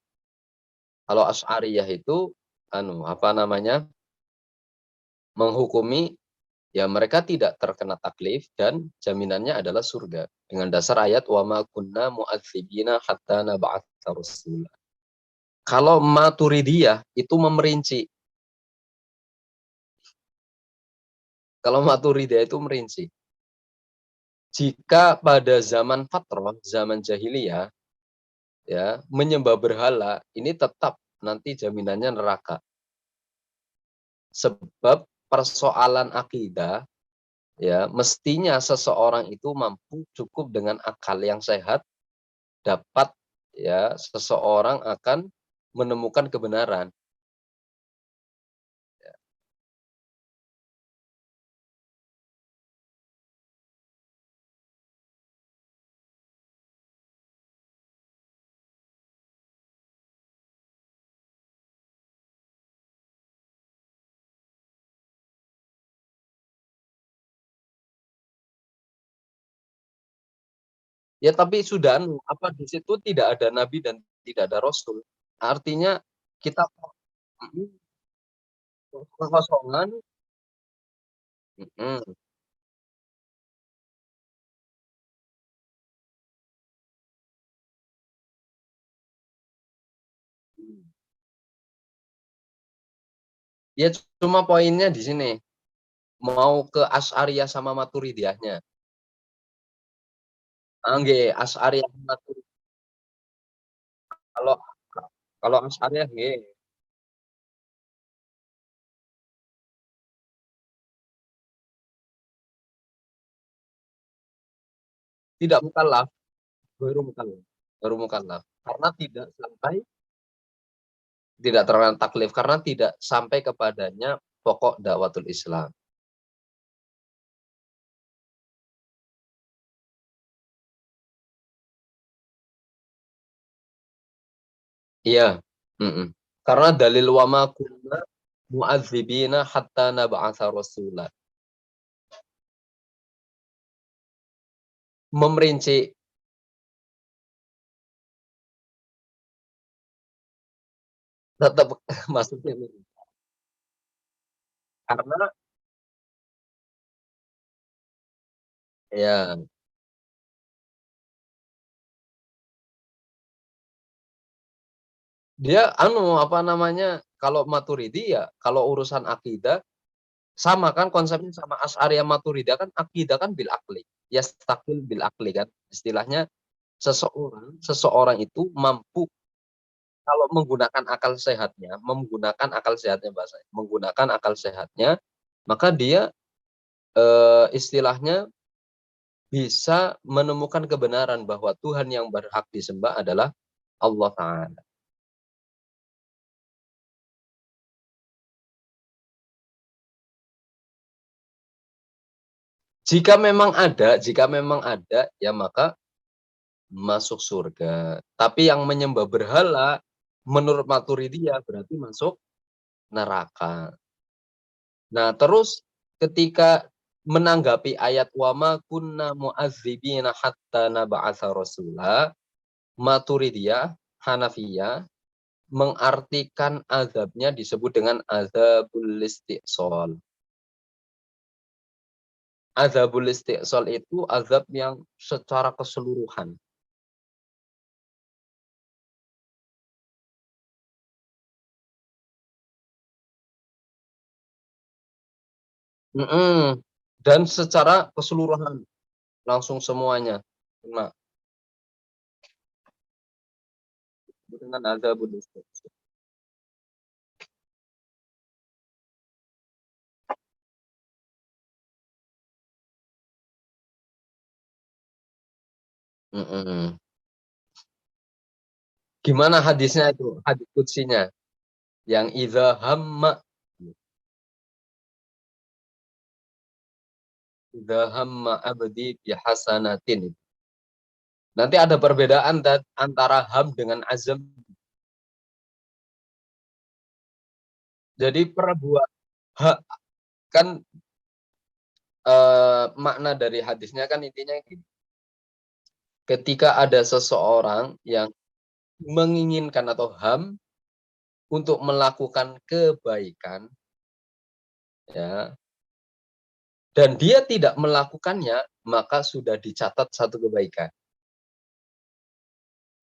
kalau Asy'ariyah itu apa namanya? Menghukumi ya mereka tidak terkena taklif dan jaminannya adalah surga dengan dasar ayat wa ma kunna mu'adzibina hatta nab'atsa rasula. Kalau Maturidiyah itu memerinci. Kalau Maturidiyah itu merinci. Jika pada zaman fatrah, zaman jahiliyah ya, menyembah berhala ini tetap nanti jaminannya neraka. Sebab persoalan akidah, ya, mestinya seseorang itu mampu cukup dengan akal yang sehat, dapat, ya, seseorang akan menemukan kebenaran. Ya, tapi sudah apa, di situ tidak ada nabi dan tidak ada rasul. Artinya kita mhm, kekosongan mhm, ya cuma poinnya di sini, mau ke Asy'ariyah sama Maturidiyahnya. Nggih, Asy'ariyah Maturidi kalau kalau Asy'ariyah nggih, tidak mukallaf, ghairu mukallaf, ghairu mukallaf. Karena tidak terkena taklif, karena tidak sampai kepadanya pokok dakwatul Islam. Iya, mhm. Karena dalil wa ma kunna mu'adzibina hatta nab'atsa rasula. Memerinci, tetap maksudnya karena ya, dia apa namanya, kalau Maturidi ya kalau urusan akidah sama kan konsepnya sama Asy'ariyah Maturidiyah kan akidah kan bil akli, yastaqil bil akli kan. Istilahnya seseorang itu mampu kalau menggunakan akal sehatnya bahasanya, menggunakan akal sehatnya, maka dia, istilahnya bisa menemukan kebenaran bahwa Tuhan yang berhak disembah adalah Allah Ta'ala. Jika memang ada, ya maka masuk surga. Tapi yang menyembah berhala, menurut Maturidiyah berarti masuk neraka. Nah, terus ketika menanggapi ayat wa ma kunna mu'adzibina hatta nab'atsa rasula, Maturidiyah, Hanafiyah mengartikan azabnya disebut dengan azabul istiqsal. Azabul istiqsal itu azab yang secara keseluruhan. Mhm, dan secara keseluruhan, langsung semuanya kena dengan azabul istiqsal. Mhm. Gimana hadisnya itu, hadis qudshinya? Yang idza hamma idza hamma abdi bihasanatin. Nanti ada perbedaan antara ham dengan azam. Jadi ha kan, makna dari hadisnya kan intinya gini, ketika ada seseorang yang menginginkan atau ham untuk melakukan kebaikan, ya, dan dia tidak melakukannya, maka sudah dicatat satu kebaikan.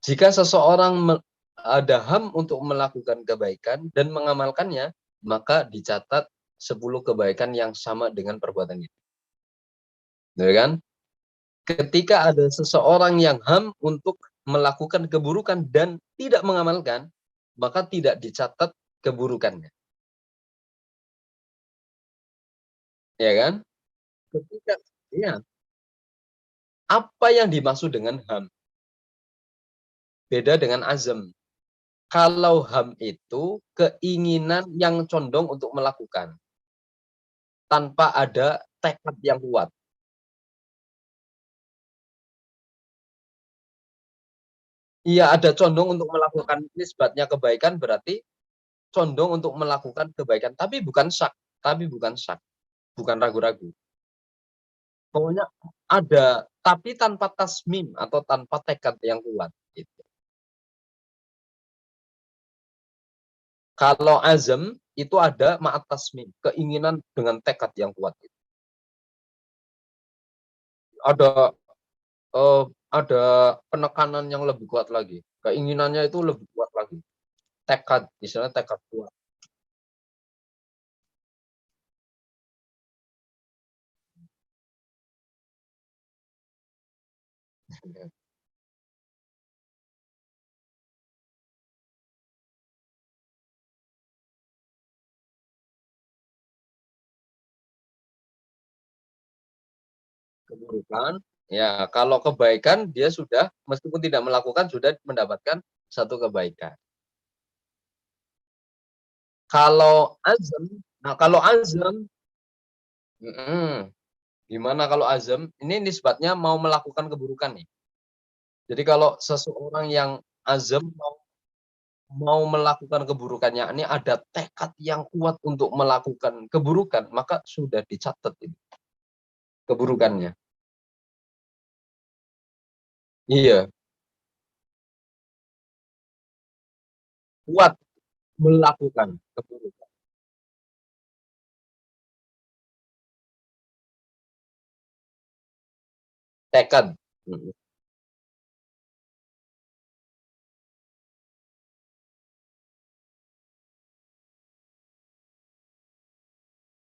Jika seseorang ada ham untuk melakukan kebaikan dan mengamalkannya, maka dicatat 10 kebaikan yang sama dengan perbuatan itu, ya kan? Ketika ada seseorang yang ham untuk melakukan keburukan dan tidak mengamalkan, maka tidak dicatat keburukannya. Ya kan? Ketika iya, apa yang dimaksud dengan ham? Beda dengan azam. Kalau ham itu keinginan yang condong untuk melakukan, tanpa ada tekad yang kuat. Iya, ada condong untuk melakukan nisbatnya kebaikan berarti condong untuk melakukan kebaikan, tapi bukan syak, bukan ragu-ragu. Pokoknya ada, tapi tanpa tasmim atau tanpa tekad yang kuat, gitu. Kalau azam, itu ada ma'at tasmim, keinginan dengan tekad yang kuat. Ada, ada penekanan yang lebih kuat lagi, keinginannya itu lebih kuat lagi, tekad, istilahnya tekad kuat. Keburukan, ya kalau kebaikan dia sudah meskipun tidak melakukan sudah mendapatkan satu kebaikan. Kalau azam, nah kalau azam, mhm, gimana kalau azam, ini nisbatnya mau melakukan keburukan nih. Jadi kalau seseorang yang azam mau mau melakukan keburukannya, ini ada tekad yang kuat untuk melakukan keburukan, maka sudah dicatat ini keburukannya. Iya, kuat melakukan keburukan. Tekad, mhm,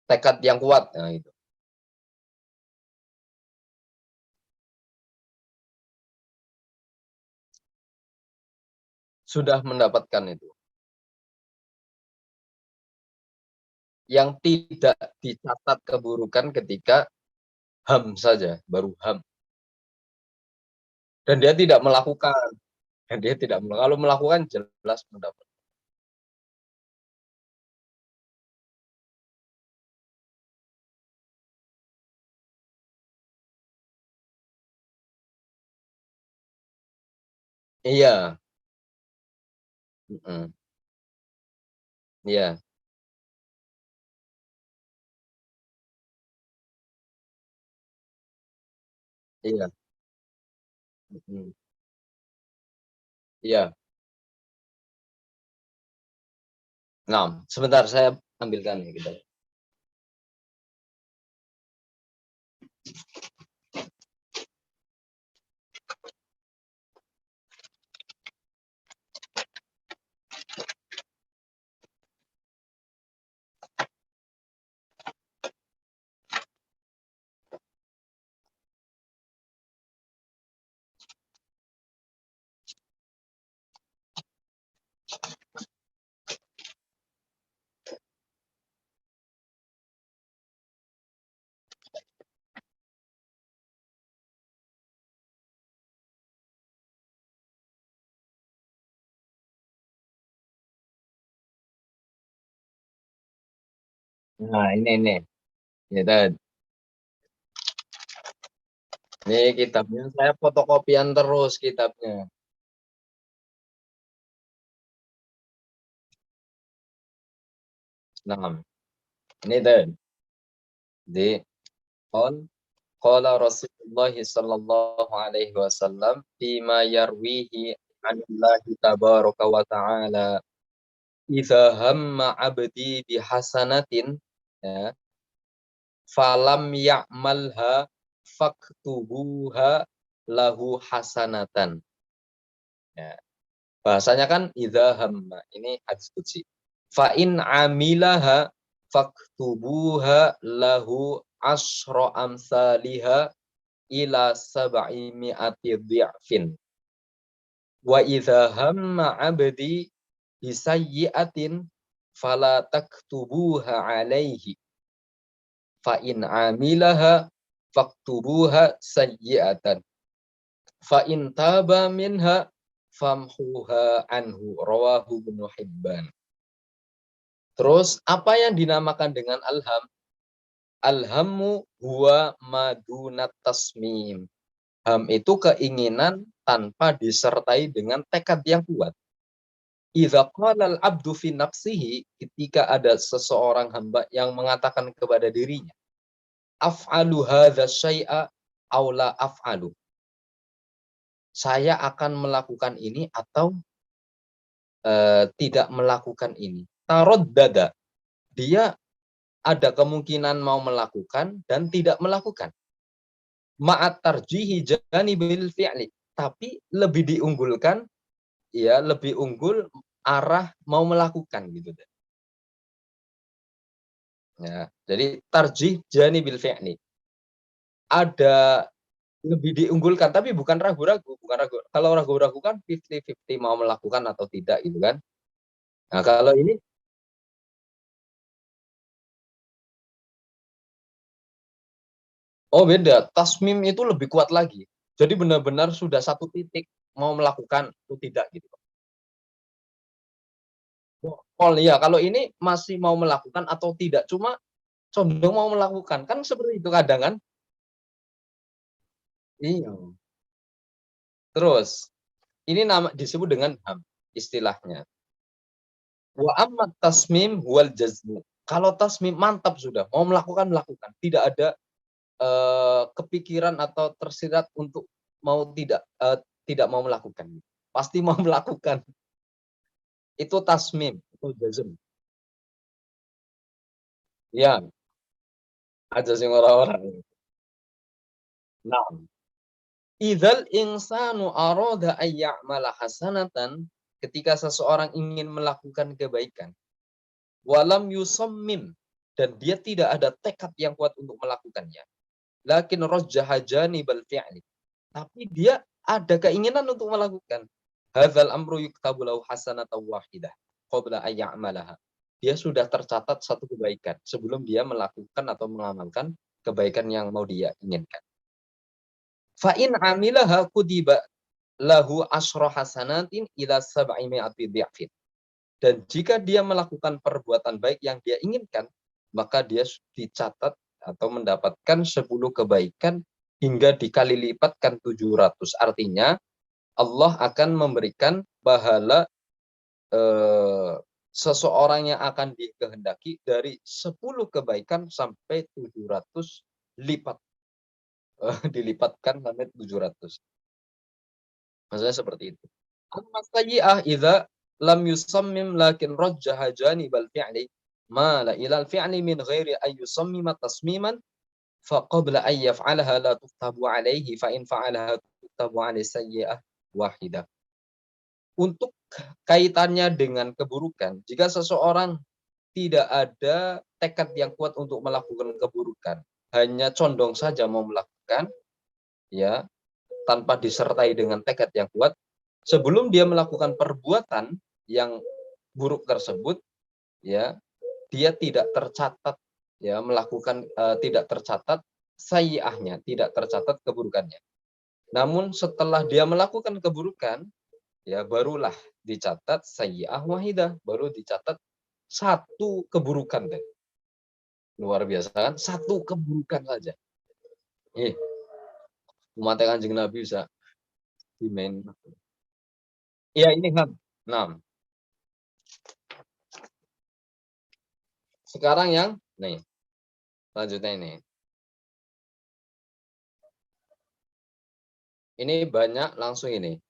tekad yang kuat, nah itu. Sudah mendapatkan itu. Yang tidak dicatat keburukan ketika HAM saja, baru HAM. Dan dia tidak melakukan, dan dia tidak kalau melakukan jelas mendapat. Iya, mhm, iya, iya, mhm, iya. Nah, sebentar saya ambilkan nih kita. Nah, ini, ya kan. Ini kitabnya saya fotokopian terus kitabnya. Nah, ini tuh. Jadi, qol qala Rasulullah sallallahu alaihi wasallam fima yarwihi anillahi tabaraka wa ta'ala, "Idza hamma 'abdi bihasanatin," ya, "falam ya'malha faktubuha lahu hasanatan." Ya, bahasanya kan idza hamma, ini hadis qudsi. Fa in 'amilaha faktubuha lahu asyra amsalihha ila sab'i mi'ati dhi'fin. Wa idza hamma 'abdi bisayyi'atin fala taktubuha alaihi fa in amilaha faktubuha sayyi'atan fa in taba minha famhuha anhu rawahu Ibnu Hibban. Terus apa yang dinamakan dengan alham? Alhammu huwa madunat tasmim. Ham itu keinginan tanpa disertai dengan tekad yang kuat. Idza qala al-'abdu fi nafsihi, ketika ada seseorang hamba yang mengatakan kepada dirinya, af'alu hadza syai'a aw la af'alu. Saya akan melakukan ini atau tidak melakukan ini. Taraddada. Dia ada kemungkinan mau melakukan dan tidak melakukan. Ma'at tarjihi janibil fi'li. Tapi lebih diunggulkan, ya lebih unggul arah mau melakukan gitu. Ya, jadi tarjih janibil fi'li. Ada lebih diunggulkan, tapi bukan ragu-ragu, bukan ragu. Kalau ragu-ragu kan 50-50 mau melakukan atau tidak gitu kan. Nah, kalau ini oh beda, tasmim itu lebih kuat lagi. Jadi benar-benar sudah satu titik mau melakukan atau tidak gitu. Oh iya, kalau ini masih mau melakukan atau tidak, cuma condong mau melakukan. Kan seperti itu kadang kan? Iya. Terus, ini nama disebut dengan ham istilahnya. Wa amma tasmim wal jazmu. Kalau tasmim mantap sudah, mau melakukan melakukan, tidak ada kepikiran atau tersirat untuk mau tidak mau melakukan. Pasti mau melakukan. Itu tasmim, itu jazm. Ya, aja sing orang-orang. Nah, idzal insanu arada ay ya'mala hasanatan, ketika seseorang ingin melakukan kebaikan, walam yusammim, dan dia tidak ada tekad yang kuat untuk melakukannya. Lakin rajjaha janibal fi'li. Tapi dia ada keinginan untuk melakukan. Hadzal amru yuktabu lahu hasanatan wahidah qabla ay ya'malaha. Dia sudah tercatat satu kebaikan sebelum dia melakukan atau mengamalkan kebaikan yang mau dia inginkan. Fa in amilaha kutiba lahu asyra hasanatin ila sab'i mi'ati dhi'fin. Dan jika dia melakukan perbuatan baik yang dia inginkan, maka dia dicatat atau mendapatkan 10 kebaikan hingga dikali lipatkan 700. Artinya Allah akan memberikan pahala seseorang yang akan dikehendaki dari 10 kebaikan sampai 700 lipat. Dilipatkan sampai 700. Maksudnya seperti itu. Amma sayyi'ah idza lam yusammim lakin rajjaha janibal fi'li mala ilal fi'li min ghairi ay yusammima tasmiman fa qabla ay yaf'alaha la tuktabu alaihi fa in fa'alaha tuktabu alaihi sayyi'ah wahidah. Untuk kaitannya dengan keburukan, jika seseorang tidak ada tekad yang kuat untuk melakukan keburukan, hanya condong saja mau melakukan, ya, tanpa disertai dengan tekad yang kuat, sebelum dia melakukan perbuatan yang buruk tersebut, ya, dia tidak tercatat, ya, melakukan tidak tercatat sayyi'ahnya, tidak tercatat keburukannya. Namun setelah dia melakukan keburukan, ya, barulah dicatat sayyi'ah wahidah, baru dicatat satu keburukan deh. Luar biasa kan? Satu keburukan saja. Umat Kanjeng Nabi bisa dimain. Iya, ini ham. Nah, sekarang yang nih, selanjutnya ini. Ini banyak langsung ini.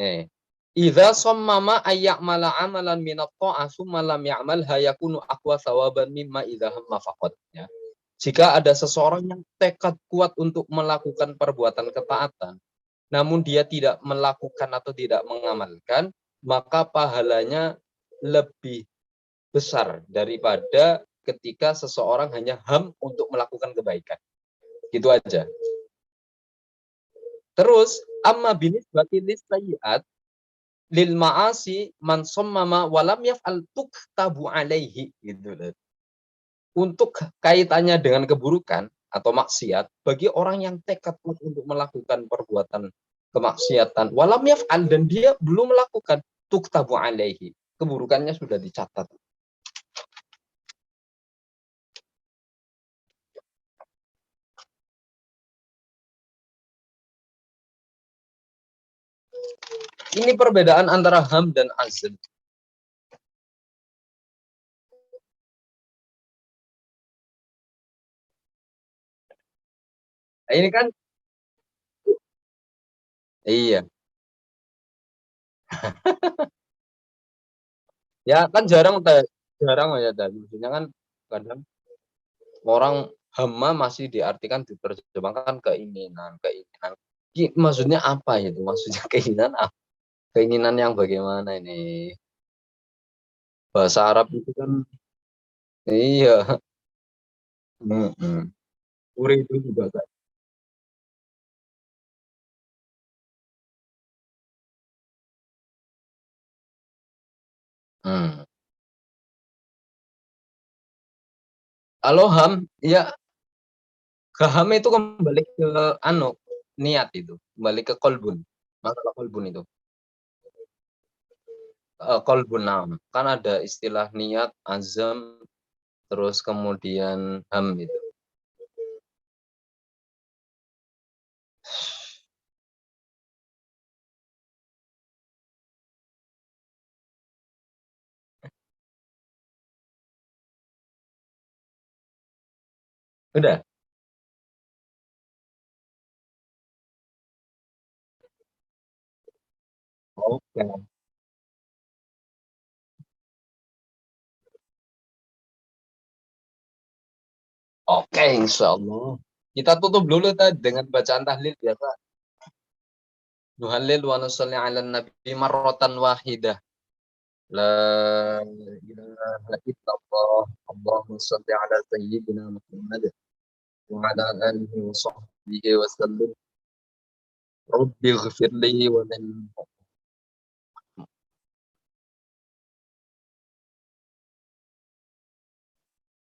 Nih. Idza sammama ayya'mala 'amalan min at-tha'ah tsumma lam ya'malha yakunu aqwa thawaban mimma idza hamma faqad, ya. Jika ada seseorang yang tekad kuat untuk melakukan perbuatan ketaatan, namun dia tidak melakukan atau tidak mengamalkan, maka pahalanya lebih besar daripada ketika seseorang hanya ham untuk melakukan kebaikan. Gitu aja. Terus amma binisbati lis sayyi'at, lil ma'asi man sammama wa lam yaf'al tuktabu alaihi gitu loh. Untuk kaitannya dengan keburukan atau maksiat bagi orang yang tekad kuat untuk melakukan perbuatan kemaksiatan walam yaf'al dan dia belum melakukan tuktabu alaihi. Keburukannya sudah dicatat. Ini perbedaan antara ham dan azm. Nah, ini kan iya. Ya kan jarang ya tadi. Maksudnya kan kadang orang hama masih diartikan diterjemahkan keinginan, keinginan. Maksudnya apa itu? Maksudnya keinginan apa? Keinginan yang bagaimana ini? Bahasa Arab itu kan iya. Mhm. Uridu juga kan. Hmm. Kalau ham, ya ke ham itu kembali ke anu, niat itu, kembali ke kolbun, masalah kolbun itu. Kolbun, na'am. Kan ada istilah niat, azam, terus kemudian ham itu. Udah? Oke. Oke, insyaallah. Kita tutup dulu tadi dengan bacaan tahlil biasa. Nuhallil wa nusalli 'alan nabi marratan wahidah. La ilaha illallah. Allahumma shalli 'ala sayyidina Muhammad wa 'ala alihi wa sahbihi wa sallim. Rabbighfir li wa lil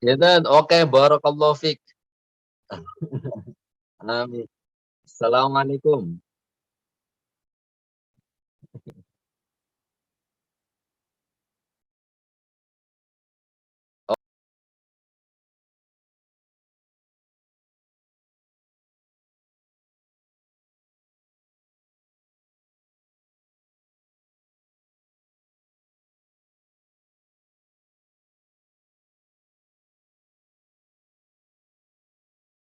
ya kan? Oke, barakallahu fik. Amin. Assalamualaikum.